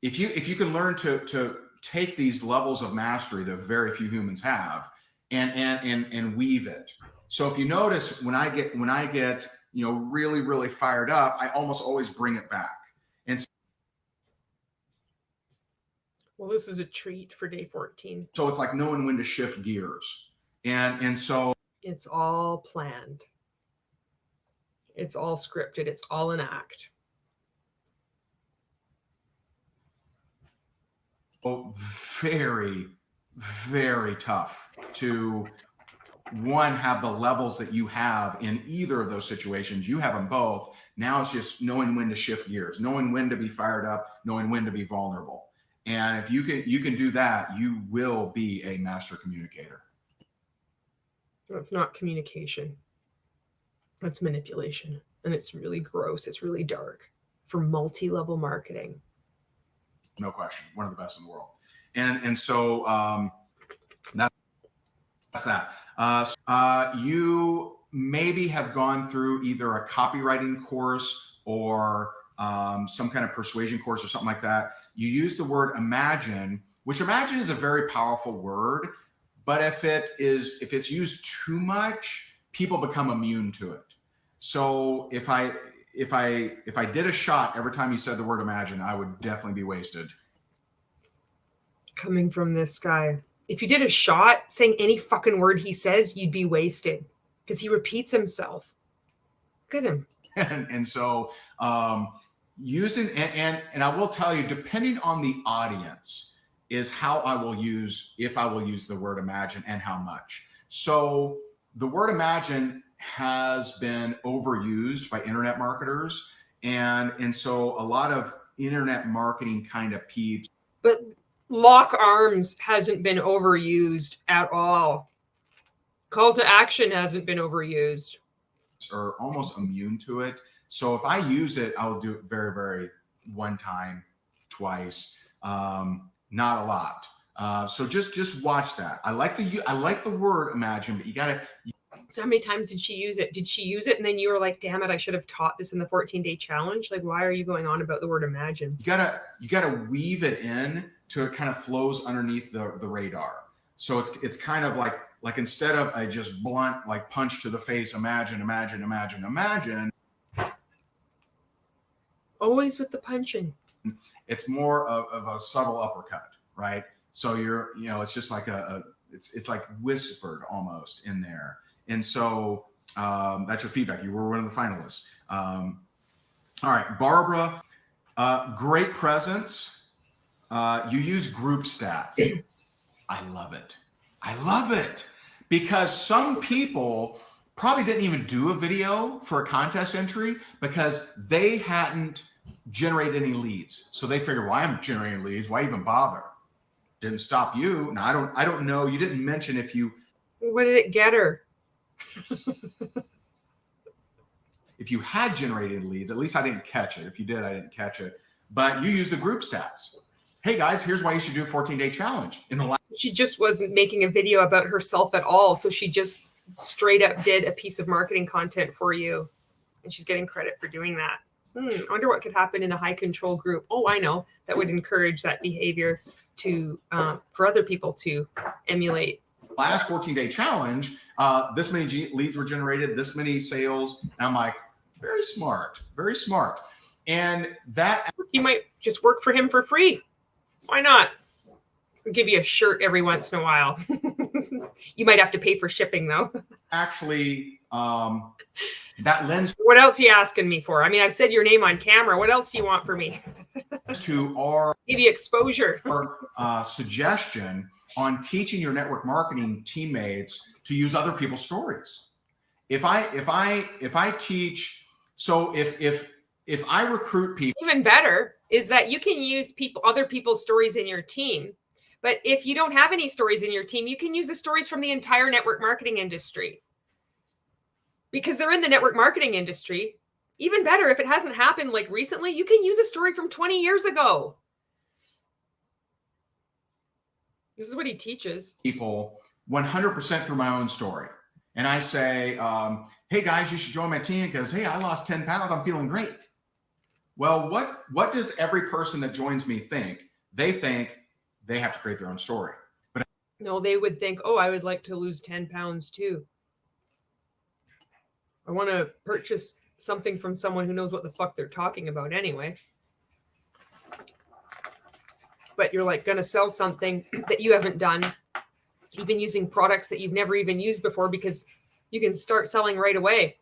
if you can learn to take these levels of mastery that very few humans have and weave it. So if you notice, when I get really, really fired up, I almost always bring it back. And well, this is a treat for day 14. So it's like knowing when to shift gears. And so it's all planned. It's all scripted. It's all an act. Oh, very, very tough to have the levels that you have in either of those situations. You have them both. Now it's just knowing when to shift gears, knowing when to be fired up, knowing when to be vulnerable. And if you can do that, you will be a master communicator. That's not communication. That's manipulation. And it's really gross. It's really dark for multi-level marketing. No question. One of the best in the world. And so that's that. You maybe have gone through either a copywriting course or some kind of persuasion course or something like that. You use the word imagine, which imagine is a very powerful word, but if it's used too much, people become immune to it. So if I did a shot every time you said the word imagine, I would definitely be wasted. Coming from this guy, if you did a shot saying any fucking word he says, you'd be wasted because he repeats himself. Look at him. And so using and I will tell you, depending on the audience, is how I will use, if I will use the word imagine and how much. So the word imagine has been overused by internet marketers. And so a lot of internet marketing kind of peeps. But lock arms hasn't been overused at all. Call to action hasn't been overused. Are almost immune to it. So if I use it, I'll do it very, very one time, twice, not a lot. So just watch that. I like the word imagine, but you gotta. So how many times did she use it? Did she use it and then you were like, damn it, I should have taught this in the 14-day challenge? Like, why are you going on about the word imagine? You gotta weave it in to it kind of flows underneath the radar. So it's kind of like instead of a just blunt like punch to the face, imagine. Always with the punching. It's more of a subtle uppercut, right? So it's just like it's like whispered almost in there. And so that's your feedback. You were one of the finalists. All right, Barbara, great presence. You use group stats. I love it. because some people probably didn't even do a video for a contest entry because they hadn't generated any leads. So they figured, well, I'm generating leads. Why even bother? Didn't stop you. Now, I don't know. You didn't mention if you... What did it get her? If you had generated leads, at least I didn't catch it. If you did, I didn't catch it. But you use the group stats. Hey guys, here's why you should do a 14-day challenge. In the last... She just wasn't making a video about herself at all. So she just straight up did a piece of marketing content for you. And she's getting credit for doing that. I wonder what could happen in a high control group. Oh, I know. That would encourage that behavior to for other people to emulate. Last 14-day challenge, this many leads were generated, this many sales. And I'm like, very smart, very smart. And that... You might just work for him for free. Why not? I'll give you a shirt every once in a while. You might have to pay for shipping though. Actually, that lends... What else are you asking me for? I mean, I've said your name on camera. What else do you want from me? To our... Give you exposure. Our suggestion on teaching your network marketing teammates to use other people's stories. If I teach, so if I recruit people... Even better is that you can use other people's stories in your team. But if you don't have any stories in your team, you can use the stories from the entire network marketing industry. Because they're in the network marketing industry. Even better, if it hasn't happened like recently, you can use a story from 20 years ago. This is what he teaches. People 100% through my own story. And I say, hey guys, you should join my team because, hey, I lost 10 pounds. I'm feeling great. Well, what does every person that joins me think? They think they have to create their own story. But no, they would think, oh, I would like to lose 10 pounds too. I want to purchase something from someone who knows what the fuck they're talking about anyway. But you're like going to sell something that you haven't done. You've been using products that you've never even used before because you can start selling right away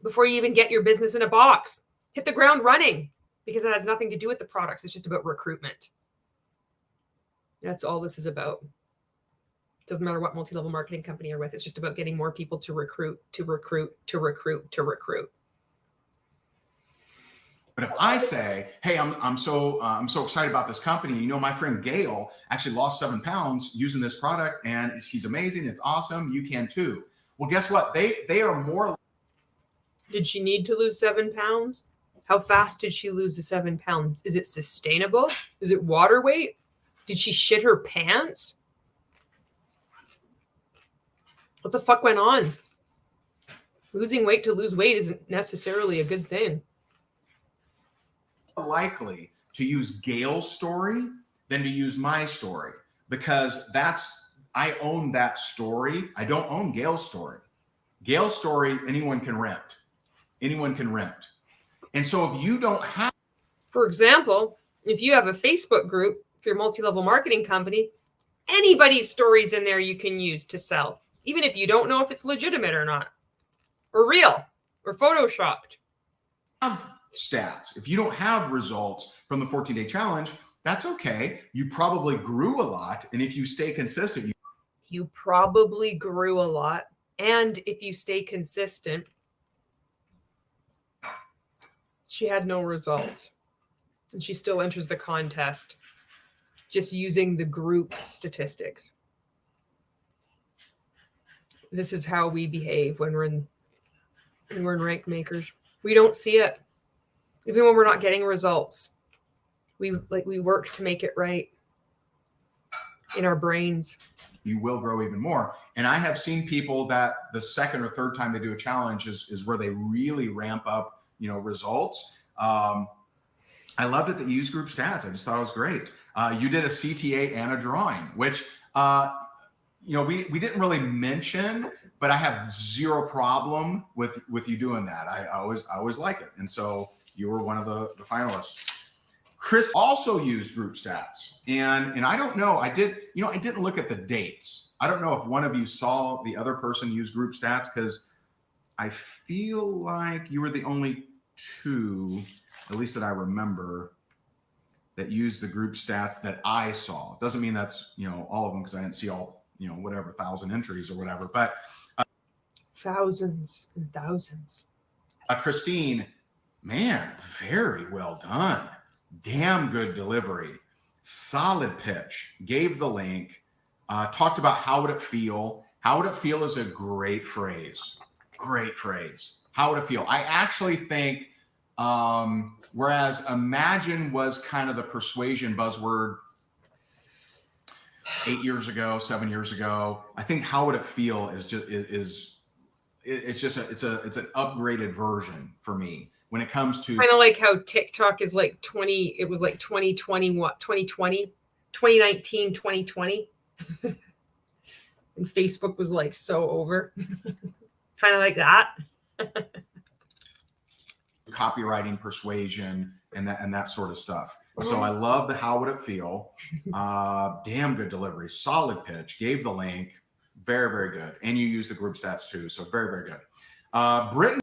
before you even get your business in a box. Hit the ground running because it has nothing to do with the products. It's just about recruitment. That's all this is about. Doesn't matter what multi-level marketing company you're with. It's just about getting more people to recruit, to recruit, to recruit, to recruit. But if I say, hey, I'm so excited about this company. You know, my friend Gail actually lost 7 pounds using this product and she's amazing. It's awesome. You can too. Well, guess what? They are more. Did she need to lose 7 pounds? How fast did she lose the 7 pounds? Is it sustainable? Is it water weight? Did she shit her pants? What the fuck went on? Losing weight to lose weight isn't necessarily a good thing. Likely to use Gail's story than to use my story because I own that story. I don't own Gail's story. Gail's story, anyone can rent. Anyone can rent. And so if you don't have... For example, if you have a Facebook group for your multi-level marketing company, anybody's stories in there you can use to sell, even if you don't know if it's legitimate or not, or real, or photoshopped. Stats. If you don't have results from the 14-day challenge, that's okay. You probably grew a lot. And if you stay consistent, you probably grew a lot. And if you stay consistent, she had no results. And she still enters the contest just using the group statistics. This is how we behave when we're in RankMakers. We don't see it. Even when we're not getting results, we work to make it right in our brains. You will grow even more. And I have seen people that the second or third time they do a challenge is where they really ramp up, results. I loved it that you used group stats. I just thought it was great. You did a CTA and a drawing, which, we didn't really mention, but I have zero problem with you doing that. I always like it. And so you were one of the finalists. Chris also used group stats, and I don't know. I didn't look at the dates. I don't know if one of you saw the other person use group stats because I feel like you were the only two, at least that I remember, that used the group stats that I saw. Doesn't mean that's all of them because I didn't see all you know, whatever, 1,000 entries or whatever. But thousands and thousands. Christine, man, very well done. Damn good delivery. Solid pitch. Gave the link. Talked about how would it feel. How would it feel is a great phrase. Great phrase. How would it feel? I actually think, whereas imagine was kind of the persuasion buzzword 8 years ago, 7 years ago, I think how would it feel is just it's an upgraded version for me when it comes to kind of like how TikTok is like 20, it was like 2020, what, 2020, 2019, 2020. And Facebook was like so over. Kind of like that. copywriting, persuasion, and that sort of stuff. So I love the how would it feel. Damn good delivery, solid pitch, gave the link, very, very good. And you use the group stats too, so very, very good. Brittany,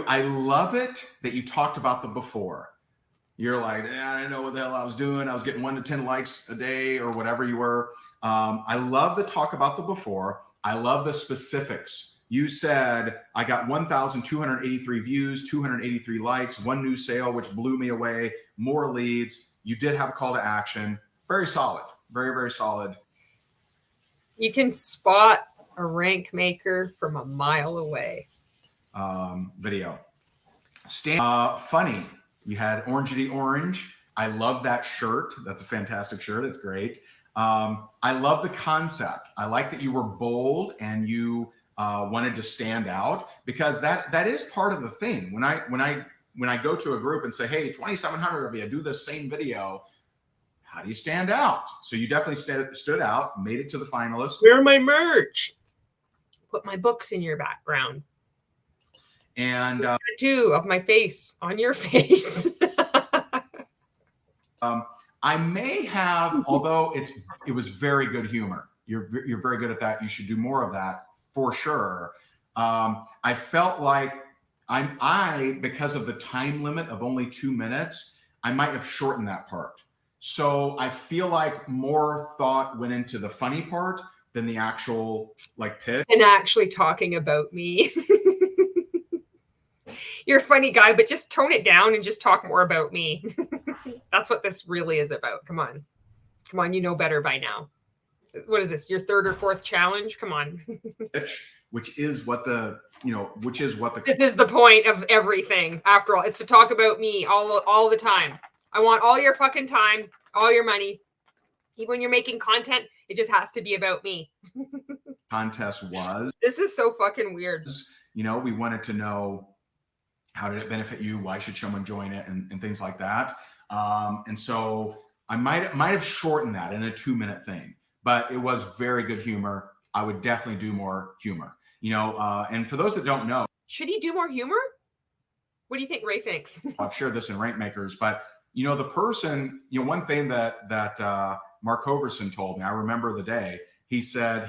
I love it that you talked about the before. You're like, I didn't know what the hell I was doing. I was getting 1 to 10 likes a day or whatever you were. I love the talk about the before. I love the specifics. You said, I got 1,283 views, 283 likes, 1 new sale, which blew me away, more leads. You did have a call to action. Very solid. Very, very solid. You can spot a rank maker from a mile away. Video. Funny. You had Orangey Orange. I love that shirt. That's a fantastic shirt. It's great. I love the concept. I like that you were bold and you wanted to stand out, because that is part of the thing. When I go to a group and say, hey, 2,700 of you do this same video, how do you stand out? So you definitely stood out, made it to the finalists. Wear my merch. Put my books in your background. And tattoo of my face on your face. I may have, although it was very good humor. You're very good at that. You should do more of that for sure. I felt like because of the time limit of only 2 minutes, I might have shortened that part. So I feel like more thought went into the funny part than the actual like pitch. And actually talking about me. You're a funny guy, but just tone it down and just talk more about me. That's what this really is about. Come on. Come on, you know better by now. What is this? Your 3rd or 4th challenge? Come on. Which is what the This is the point of everything. After all, it's to talk about me all the time. I want all your fucking time, all your money. Even when you're making content, it just has to be about me. Contest was. This is so fucking weird. You know, we wanted to know, how did it benefit you? Why should someone join it? And things like that. And so I might have shortened that in a 2-minute thing, but it was very good humor. I would definitely do more humor, you know, and for those that don't know. Should he do more humor? What do you think Ray thinks? I've shared this in RankMakers, but you know, the person, you know, one thing that Mark Hoverson told me, I remember the day, he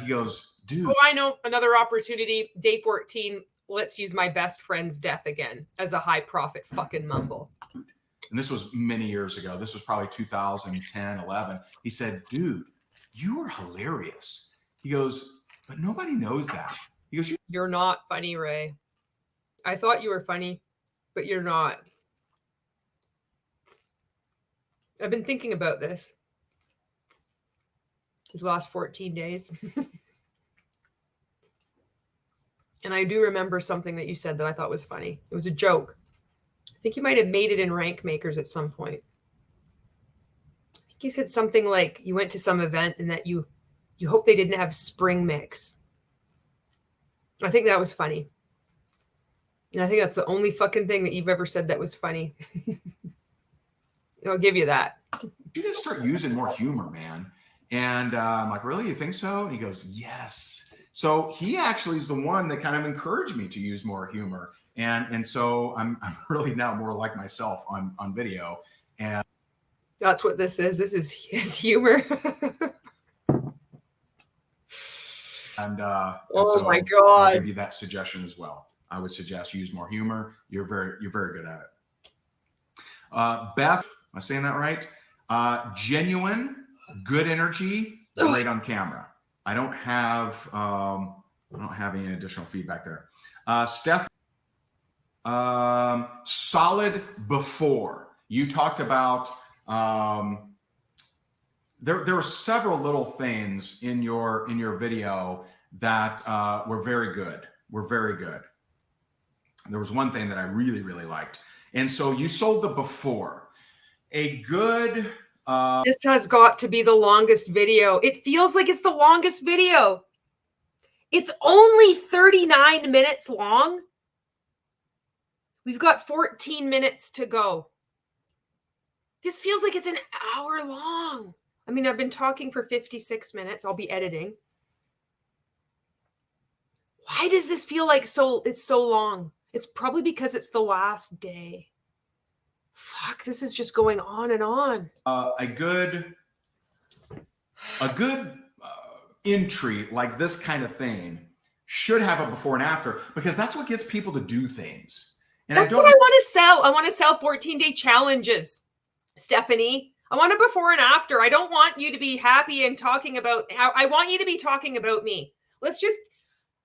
goes, dude. Oh, I know, another opportunity, day 14. Let's use my best friend's death again as a high profit fucking mumble. And this was many years ago. This was probably 2010, 11. He said, dude, you were hilarious. He goes, but nobody knows that. He goes, you're not funny, Ray. I thought you were funny, but you're not. I've been thinking about this these last 14 days. And I do remember something that you said that I thought was funny. It was a joke. I think you might have made it in RankMakers at some point. I think you said something like you went to some event and that you hope they didn't have spring mix. I think that was funny. And I think that's the only fucking thing that you've ever said that was funny. I'll give you that. You just start using more humor, man. And I'm like, really? You think so? And he goes, yes. So he actually is the one that kind of encouraged me to use more humor. And so I'm really now more like myself on video. And that's what this is. This is his humor. and oh so my God. I'll give you that suggestion as well. I would suggest use more humor. You're very good at it. Beth, am I saying that right? Genuine, good energy, great on camera. I don't have any additional feedback there. Steph, solid before. You talked about there were several little things in your video that were very good. There was one thing that I really, really liked. And so you sold the before. A good... this has got to be the longest video. It feels like it's the longest video. It's only 39 minutes long. We've got 14 minutes to go. This feels like it's an hour long. I mean, I've been talking for 56 minutes. I'll be editing. Why does this feel like it's so long? It's probably because it's the last day. Fuck, this is just going on and on. A good entry like this kind of thing should have a before and after, because that's what gets people to do things. And that's what I want to sell. I want to sell 14-day challenges, Stephanie. I want a before and after. I don't want you to be happy and talking about how I want you to be talking about me.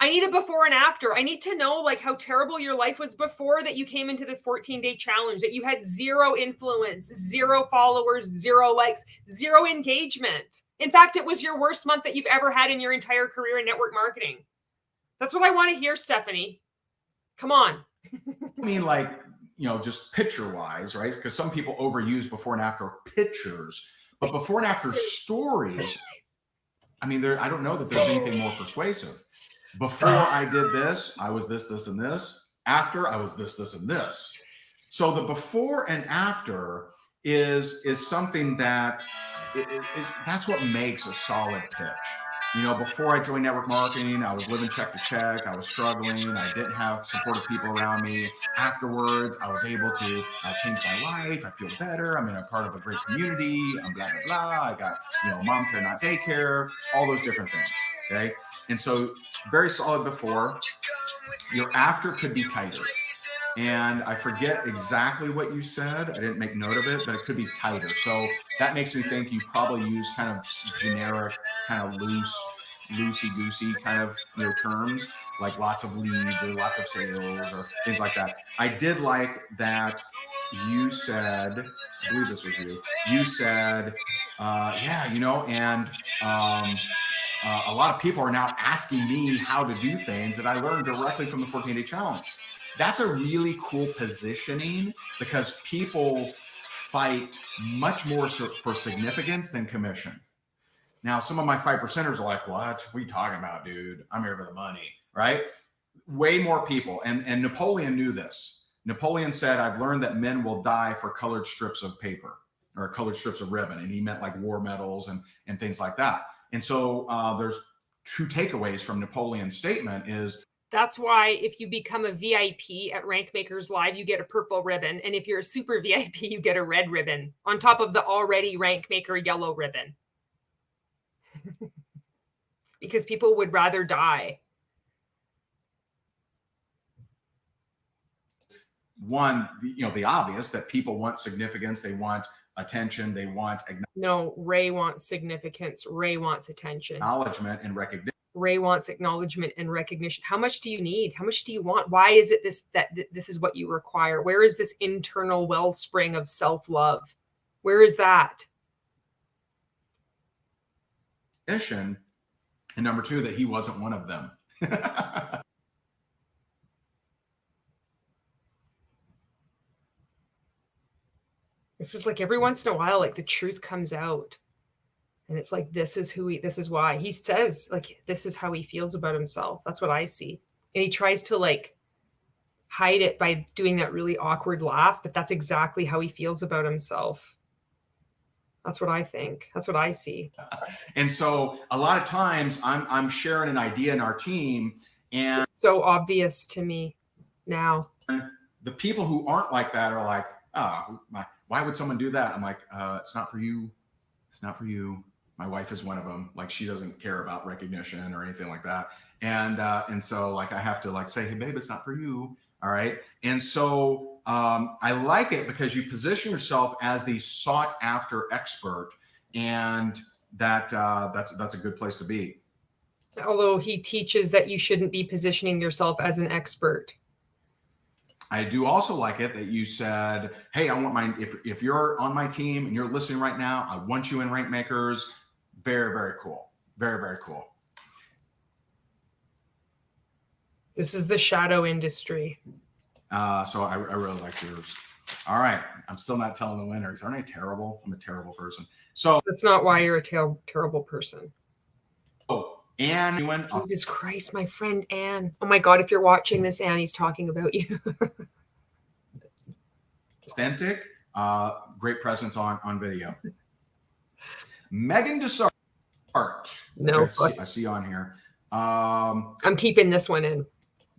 I need a before and after. I need to know like how terrible your life was before that you came into this 14-day challenge, that you had 0 influence, 0 followers, 0 likes, 0 engagement. In fact, it was your worst month that you've ever had in your entire career in network marketing. That's what I want to hear, Stephanie. Come on. I mean, like, just picture wise, right? Because some people overuse before and after pictures, but before and after stories, I mean, I don't know that there's anything more persuasive. Before I did this, I was this, this, and this. After, I was this, this, and this. So the before and after is something that that's what makes a solid pitch. Before I joined network marketing, I was living check to check. I was struggling. I didn't have supportive people around me. Afterwards, I was able to change my life. I feel better. I'm in a part of a great community. I'm blah, blah, blah. I got, mom care, not daycare, all those different things. Okay. And so very solid before. Your after could be tighter. And I forget exactly what you said. I didn't make note of it, but it could be tighter. So that makes me think you probably use kind of generic, kind of loosey-goosey kind of terms, like lots of leads or lots of sales or things like that. I did like that you said, I believe this was you said, a lot of people are now asking me how to do things that I learned directly from the 14-day challenge. That's a really cool positioning, because people fight much more for significance than commission. Now, some of my 5%ers are like, what are you talking about, dude? I'm here for the money, right? Way more people. And Napoleon knew this. Napoleon said, I've learned that men will die for colored strips of paper or colored strips of ribbon. And he meant like war medals and things like that. And so there's 2 takeaways from Napoleon's statement is, that's why if you become a VIP at RankMakers Live, you get a purple ribbon. And if you're a super VIP, you get a red ribbon on top of the already RankMaker yellow ribbon. Because people would rather die. One, the obvious, that people want significance. They want attention. They want... No, Ray wants significance. Ray wants attention. Acknowledgement and recognition. Ray wants acknowledgement and recognition. How much do you need? How much do you want? Why is it that this is what you require? Where is this internal wellspring of self-love? Where is that? And number 2, that he wasn't one of them. This is like every once in a while, like the truth comes out. And it's like, this is why he says, like, this is how he feels about himself. That's what I see. And he tries to like hide it by doing that really awkward laugh, but that's exactly how he feels about himself. That's what I think. That's what I see. And so a lot of times I'm sharing an idea in our team, and it's so obvious to me now. The people who aren't like that are like, oh, why would someone do that? I'm like, it's not for you. It's not for you. My wife is one of them. Like, she doesn't care about recognition or anything like that. And so like, I have to like say, hey babe, it's not for you. All right. And so I like it because you position yourself as the sought after expert, and that's a good place to be. Although he teaches that you shouldn't be positioning yourself as an expert. I do also like it that you said, hey, I want my, if you're on my team and you're listening right now, I want you in RankMakers. Very, very cool. Very, very cool. This is the shadow industry. So I really like yours. All right. I'm still not telling the winners. Aren't I terrible? I'm a terrible person. So that's not why you're a terrible person. Oh, Anne. Jesus Christ, my friend Anne. Oh my God, if you're watching this, Anne, he's talking about you. Authentic. Great presence on video. Megan Desart. No. I see on here. I'm keeping this one in.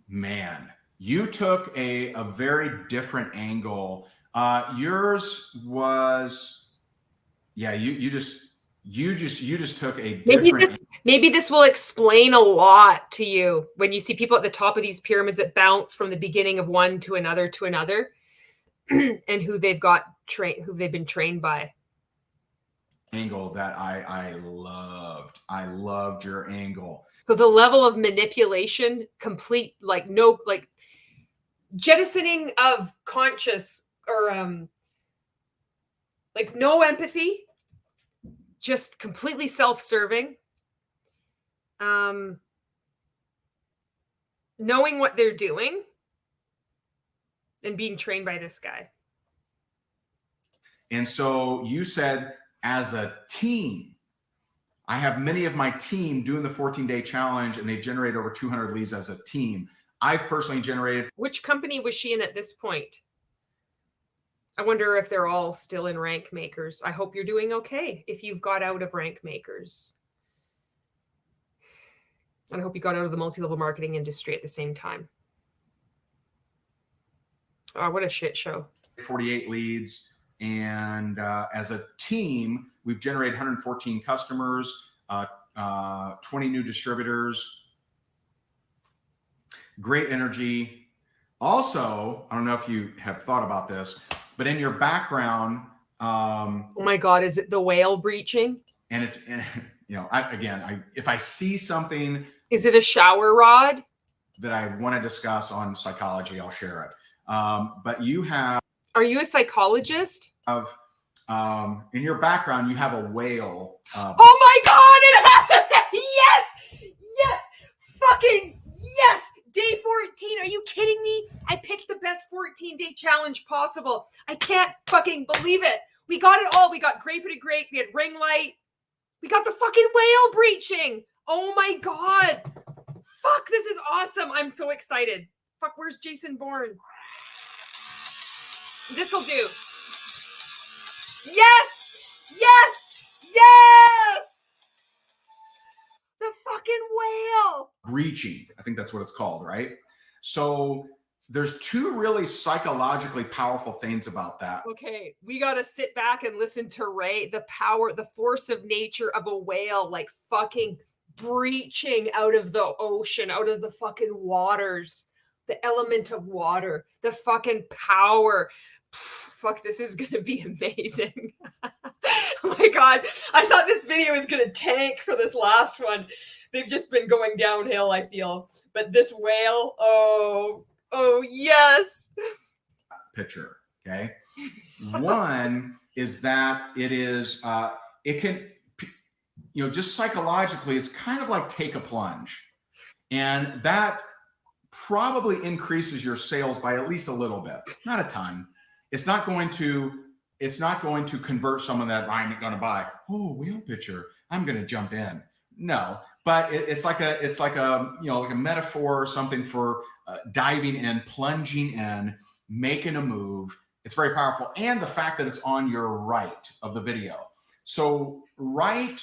Man, you took a very different angle. Yours was, yeah, you just took a different. Maybe this will explain a lot to you when you see people at the top of these pyramids that bounce from the beginning of one to another, and who they've been trained by. Angle that I loved. I loved your angle. So the level of manipulation, complete, like no, like jettisoning of conscious or like no empathy, just completely self-serving. Knowing what they're doing and being trained by this guy. And so you said, as a team, I have many of my team doing the 14-day challenge, and they generate over 200 leads as a team. I've personally generated. Which company was she in at this point? I wonder if they're all still in RankMakers. I hope you're doing okay if you've got out of RankMakers. And I hope you got out of the multi-level marketing industry at the same time. Oh, what a shit show. 48 leads. And as a team, we've generated 114 customers, 20 new distributors. Great energy. Also, I don't know if you have thought about this, but in your background. Oh my God, is it the whale breaching? And it's, you know, if I see something. Is it a shower rod? That I want to discuss on psychology, I'll share it. But you have. Are you a psychologist? In your background, you have a whale. Oh my God! It happened! Yes! Fucking yes! Day 14. Are you kidding me? I picked the best 14-day challenge possible. I can't fucking believe it. We got it all. We got grape to grape. We had ring light. We got the fucking whale breaching. Oh my God. Fuck, this is awesome. I'm so excited. Fuck, where's Jason Bourne? This'll do. Yes! The fucking whale. Breaching. I think that's what it's called, right? So there's two really psychologically powerful things about that. Okay, we got to sit back and listen to Ray. The power, the force of nature of a whale, like fucking breaching out of the ocean, out of the fucking waters, the element of water, the fucking power. Fuck, this is going to be amazing. Oh my God. I thought this video was going to tank for this last one. They've just been going downhill, I feel. But this whale, oh yes. Picture, okay? One is that it is, it can, you know, just psychologically, it's kind of like take a plunge. And that probably increases your sales by at least a little bit, not a ton. It's not going to convert someone that I'm going to buy. Oh, whale picture. I'm going to jump in. No, but it's like a you know, like a metaphor or something for diving in, plunging in, making a move. It's very powerful. And the fact that it's on your right of the video. So right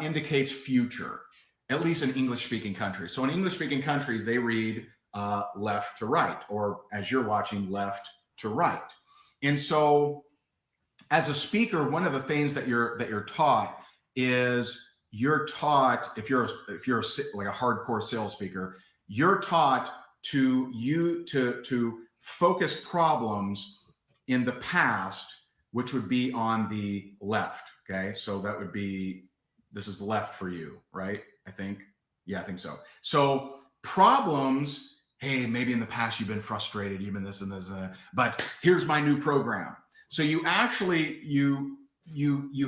indicates future, at least in English-speaking countries. So in English-speaking countries, they read left to right, or as you're watching, left to right. And so as a speaker, one of the things that you're taught is you're taught, if you're like a hardcore sales speaker, you're taught to focus problems in the past, which would be on the left. Okay. So that would be, this is left for you, right? I think. Yeah, I think so. So problems, hey, maybe in the past you've been frustrated, you've been this and this, but here's my new program. So you actually, you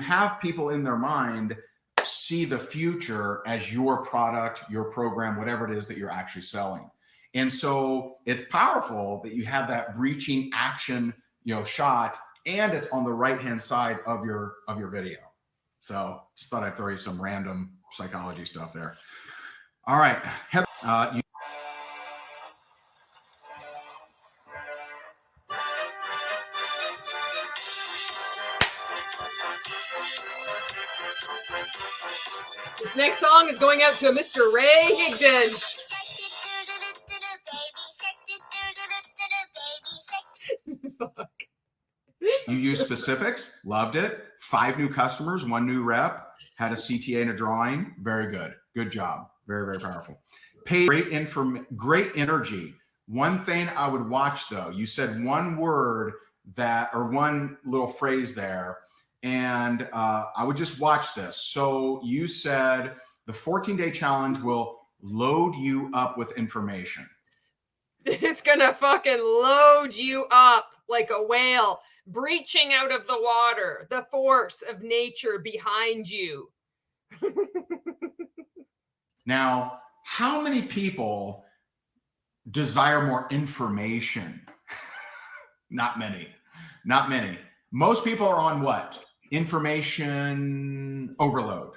have people in their mind see the future as your product, your program, whatever it is that you're actually selling. And so it's powerful that you have that breaching action, shot, and it's on the right-hand side of your video. So just thought I'd throw you some random psychology stuff there. All right. This next song is going out to Mr. Ray Higdon. Fuck. You use specifics, loved it. 5 new customers, 1 new rep, had a CTA and a drawing. Very good. Good job. Very, very powerful. Paid great energy. One thing I would watch though, you said one word or one little phrase there, and I would just watch this. So you said the 14-day challenge will load you up with information. It's gonna fucking load you up like a whale breaching out of the water, the force of nature behind you. Now, how many people desire more information? Not many. Not many. Most people are on what? Information overload.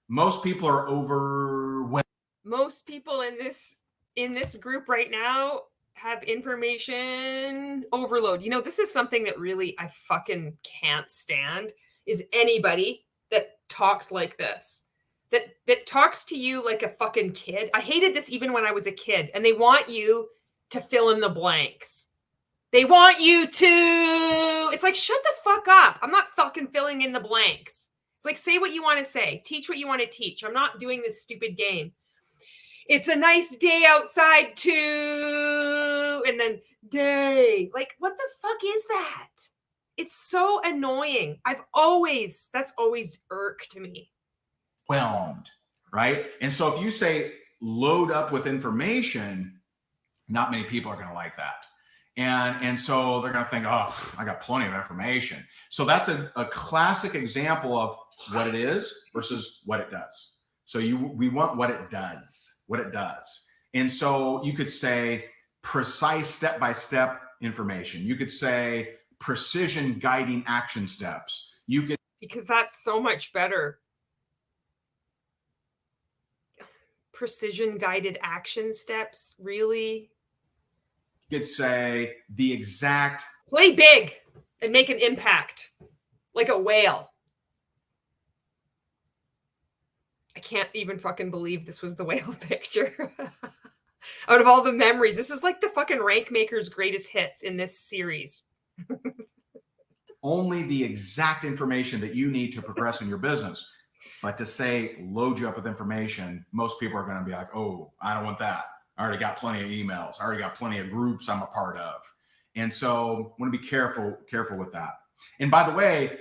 Most people are overwhelmed. Most people in this group right now have information overload. This is something that really I fucking can't stand, is anybody that talks like this. That talks to you like a fucking kid. I hated this even when I was a kid, and they want you to fill in the blanks. They want you to, it's like, shut the fuck up. I'm not fucking filling in the blanks. It's like, say what you want to say. Teach what you want to teach. I'm not doing this stupid game. It's a nice day outside too. And then day. Like, what the fuck is that? It's so annoying. That's always irked me. Whelmed, right? And so if you say load up with information, not many people are going to like that. And so they're going to think, oh, I got plenty of information. So that's a classic example of what it is versus what it does. So we want what it does. And so you could say precise step-by-step information. You could say precision guiding action steps. Because that's so much better. Precision guided action steps, really? You could say the exact... Play big and make an impact. Like a whale. I can't even fucking believe this was the whale picture. Out of all the memories, this is like the fucking RankMakers greatest hits in this series. Only the exact information that you need to progress in your business. But to say load you up with information, most people are going to be like, oh, I don't want that. I already got plenty of emails. I already got plenty of groups I'm a part of. And so I want to be careful with that. And by the way,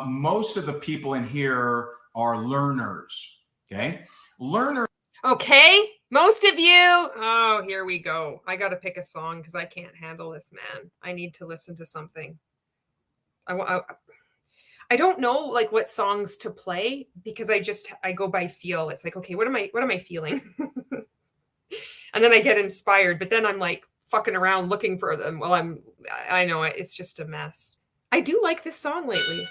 most of the people in here are learners. Okay. Learners. Okay. Most of you. Oh, here we go. I got to pick a song because I can't handle this, man. I need to listen to something. I don't know like what songs to play because I go by feel. It's like, okay, what am I feeling? And then I get inspired, but then I'm like fucking around looking for them while I know it's just a mess. I do like this song lately.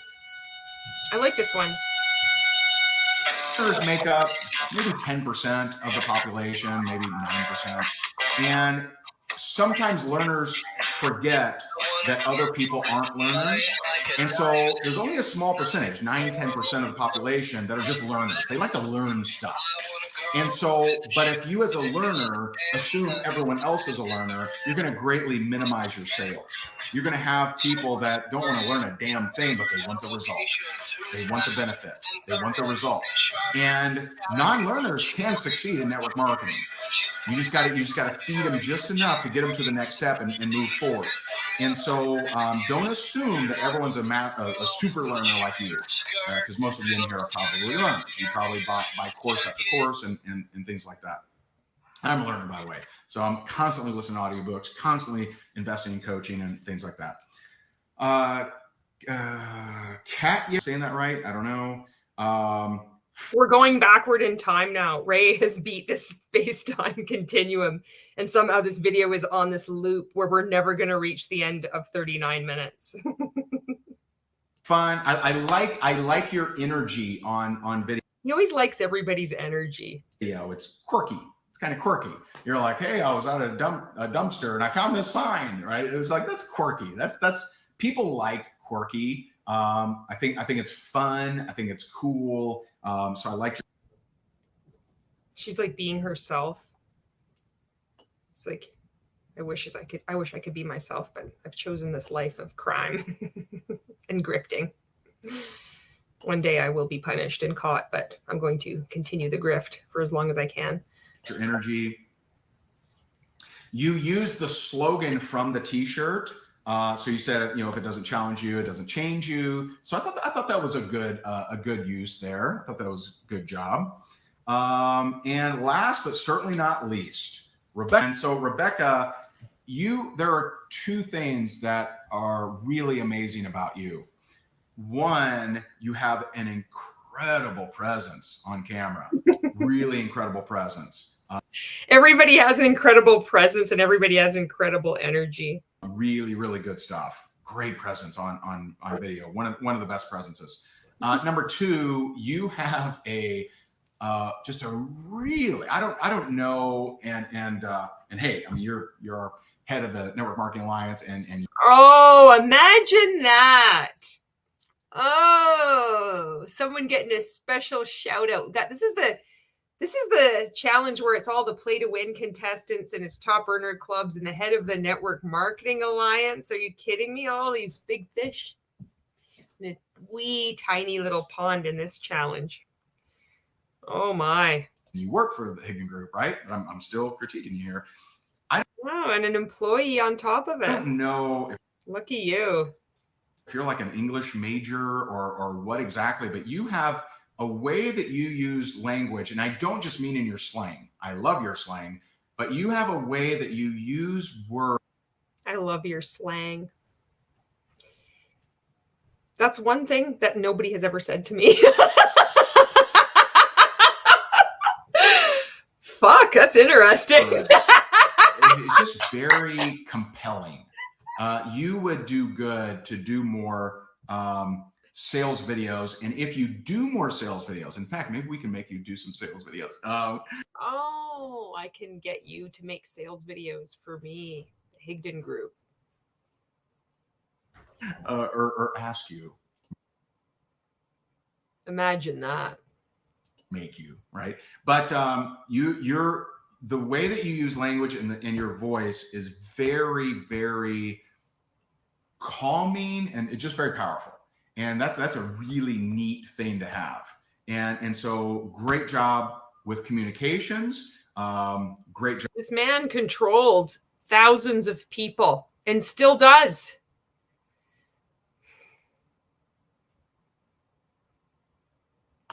I like this one. Learners make up maybe 10% of the population, maybe 9%. And sometimes learners forget that other people aren't learners. And so there's only a small percentage, 9-10% of the population that are just learners. They like to learn stuff. And so, but if you as a learner assume everyone else is a learner, you're going to greatly minimize your sales. You're going to have people that don't want to learn a damn thing, but they want the result. They want the benefit. They want the result. And non-learners can succeed in network marketing. You just got to feed them just enough to get them to the next step and move forward. And so don't assume that everyone's a super learner like you, because most of you in here are probably learners. You probably buy course after course and things like that. I'm a learner, by the way. So I'm constantly listening to audiobooks, constantly investing in coaching and things like that. Kat, yeah, saying that right? I don't know. We're going backward in time now. Ray has beat this space-time continuum, and somehow this video is on this loop where we're never going to reach the end of 39 minutes. Fun. I like your energy on video. He always likes everybody's energy. It's quirky. It's kind of quirky. You're like, hey, I was at a dumpster and I found this sign, right? It was like, that's quirky. That's people like quirky. I think it's fun. I think it's cool. So I like. She's like being herself. It's like, I wish I could be myself, but I've chosen this life of crime and grifting. One day I will be punished and caught, but I'm going to continue the grift for as long as I can. Your energy. You use the slogan from the T-shirt. So you said, if it doesn't challenge you, it doesn't change you. So I thought that was a good use there. I thought that was a good job. And last but certainly not least, Rebecca. And so Rebecca, there are two things that are really amazing about you. One, you have an incredible presence on camera, really incredible presence. Everybody has an incredible presence and everybody has incredible energy. Really, really good stuff. Great presence on video. One of the best presences. Number two, you have just a really, I don't know, and hey, I mean you're head of the Network Marketing Alliance and oh, imagine that. Oh, someone getting a special shout out. This is the challenge where it's all the play to win contestants and it's top earner clubs and the head of the Network Marketing Alliance. Are you kidding me? All these big fish in a wee tiny little pond in this challenge. Oh my. You work for the Higdon Group, right? I'm still critiquing you here. Oh, and an employee on top of it. I don't know. Lucky you. If you're like an English major or what exactly, but you have a way that you use language, and I don't just mean in your slang. I love your slang, but you have a way that you use words. I love your slang. That's one thing that nobody has ever said to me. Fuck, that's interesting. It's just very compelling. You would do good to do more sales videos. And if you do more sales videos, in fact, maybe we can make you do some sales videos. Oh, I can get you to make sales videos for me, the Higdon Group. Or ask you. Imagine that. Make you, right? But you're the way that you use language and your voice is very, very calming and it's just very powerful. And that's a really neat thing to have. And so great job with communications. Great job. This man controlled thousands of people and still does.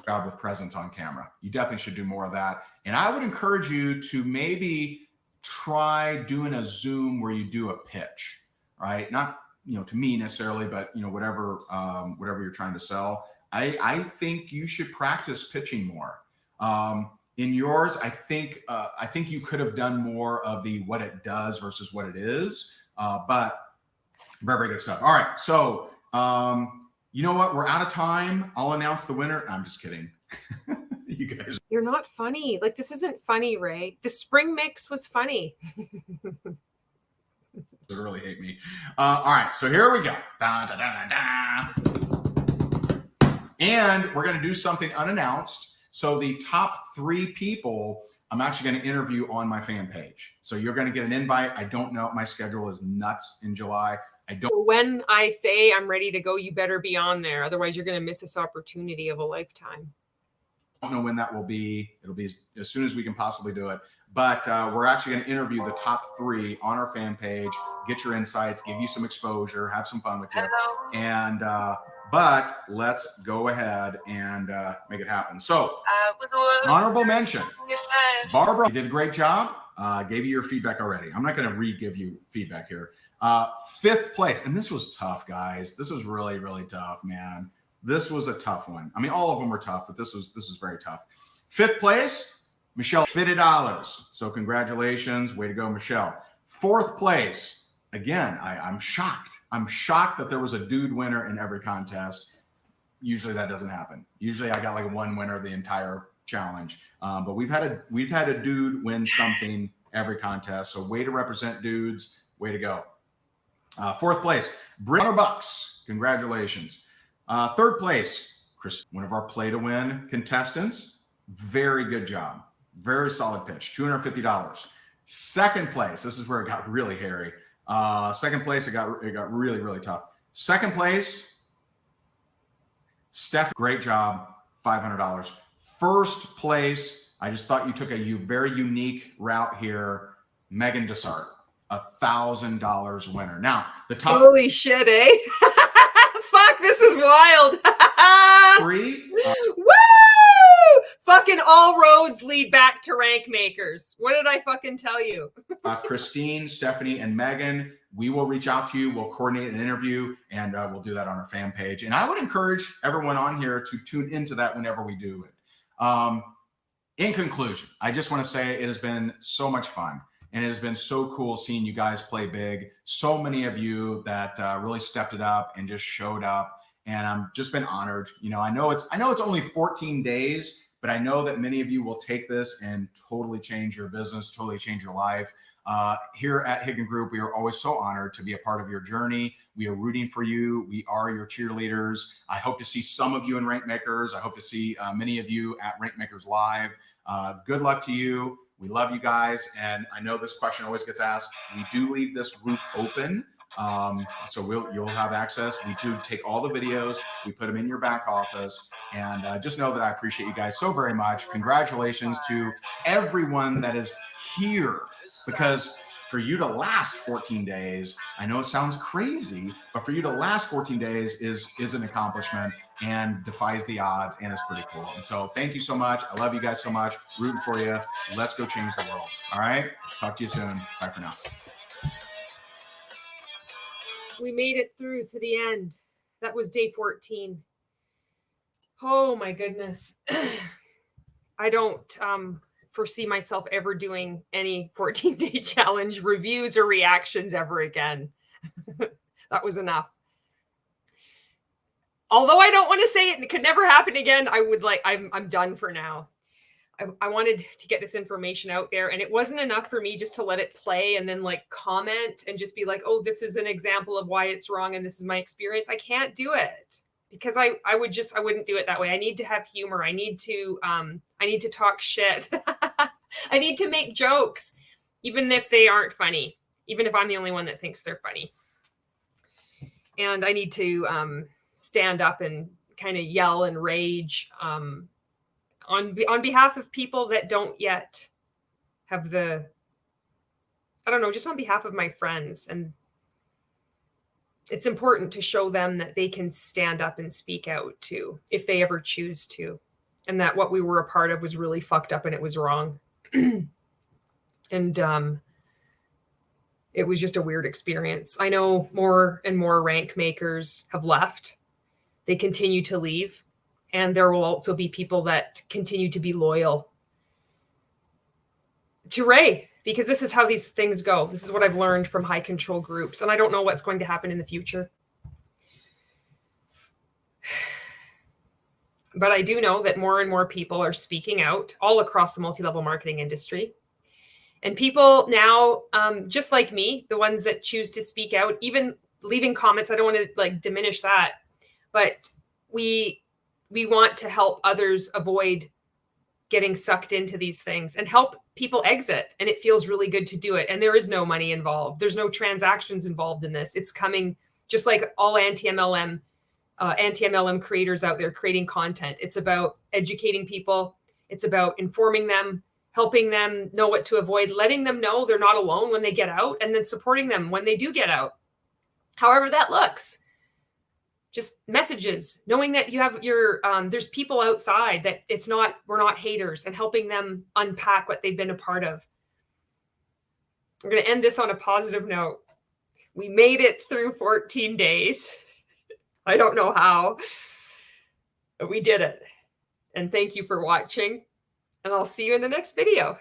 Job with presence on camera. You definitely should do more of that. And I would encourage you to maybe try doing a Zoom where you do a pitch, right? Not, to me necessarily, but whatever you're trying to sell. I think you should practice pitching more. In yours, I think you could have done more of the what it does versus what it is. But very, very good stuff. All right. So, you know what? We're out of time. I'll announce the winner. I'm just kidding. You guys. You're not funny. Like, this isn't funny, Ray. The spring mix was funny. They really hate me. All right. So here we go. Da, da, da, da. And we're going to do something unannounced. So the top 3 people, I'm actually going to interview on my fan page. So you're going to get an invite. I don't know. My schedule is nuts in July. When I say I'm ready to go, you better be on there. Otherwise, you're going to miss this opportunity of a lifetime. don't know when that will be. It'll be as soon as we can possibly do it. But we're actually going to interview the top 3 on our fan page, get your insights, give you some exposure, have some fun with you. And but let's go ahead and make it happen. So, honorable mention, Barbara, you did a great job. Gave you your feedback already. I'm not going to re-give you feedback here. 5th place, and this was tough, guys. This was really, really tough, man. This was a tough one. I mean, all of them were tough, but this was very tough. 5th place, Michelle $50. So congratulations. Way to go, Michelle. 4th place, again, I'm shocked. I'm shocked that there was a dude winner in every contest. Usually that doesn't happen. Usually I got like 1 winner the entire challenge. But we've had a dude win something every contest. So way to represent dudes. Way to go. 4th place, $100. Congratulations. 3rd place, Chris, one of our play to win contestants. Very good job. Very solid pitch. $250. 2nd place, this is where it got really hairy. 2nd place, it got really, really tough. 2nd place, Steph, great job. $500. 1st place, I just thought you took a very unique route here. Megan Dessart, $1,000 winner. Now, the top. Holy shit, eh? Fuck, this is wild. 3. Woo! Fucking all roads lead back to RankMakers. What did I fucking tell you? Christine, Stephanie, and Megan, we will reach out to you. We'll coordinate an interview, and we'll do that on our fan page. And I would encourage everyone on here to tune into that whenever we do it. In conclusion, I just want to say it has been so much fun. And it has been so cool seeing you guys play big. So many of you that really stepped it up and just showed up. And I'm just been honored. You know, I know it's only 14 days, but I know that many of you will take this and totally change your business, totally change your life. Here at Higgan Group, we are always so honored to be a part of your journey. We are rooting for you. We are your cheerleaders. I hope to see some of you in RankMakers. I hope to see many of you at RankMakers Live. Good luck to you. We love you guys. And I know this question always gets asked. We do leave this group open. So you'll have access. We do take all the videos. We put them in your back office. And just know that I appreciate you guys so very much. Congratulations to everyone that is here. Because for you to last 14 days, I know it sounds crazy, but for you to last 14 days is an accomplishment and defies the odds, and it's pretty cool. And so thank you so much. I love you guys so much. Rooting for you. Let's go change the world. All right? Talk to you soon. Bye for now. We made it through to the end. That was day 14. Oh my goodness. I don't foresee myself ever doing any 14-day challenge reviews or reactions ever again. That was enough. Although I don't want to say it could never happen again, I'm done for now. I wanted to get this information out there, and it wasn't enough for me just to let it play and then like comment and just be like, oh, this is an example of why it's wrong and this is my experience. I can't do it because I wouldn't do it that way. I need to have humor. I need to talk shit. I need to make jokes, even if they aren't funny, even if I'm the only one that thinks they're funny. And I need to stand up and kind of yell and rage on behalf of people that don't yet have just on behalf of my friends. And it's important to show them that they can stand up and speak out too, if they ever choose to. And that what we were a part of was really fucked up and it was wrong. And it was just a weird experience. I know more and more RankMakers have left. They continue to leave. And there will also be people that continue to be loyal to Ray, because this is how these things go. This is what I've learned from high control groups. And I don't know what's going to happen in the future. But I do know that more and more people are speaking out all across the multi-level marketing industry. And people now, just like me, the ones that choose to speak out, even leaving comments, I don't want to like diminish that, but we want to help others avoid getting sucked into these things and help people exit. And it feels really good to do it. And there is no money involved. There's no transactions involved in this. It's coming just like all anti-MLM anti-MLM creators out there creating content. It's about educating people. It's about informing them, helping them know what to avoid, letting them know they're not alone when they get out, and then supporting them when they do get out. However that looks. Just messages, knowing that you have your, there's people outside, that we're not haters, and helping them unpack what they've been a part of. We're going to end this on a positive note. We made it through 14 days. I don't know how, but we did it. And thank you for watching, and I'll see you in the next video.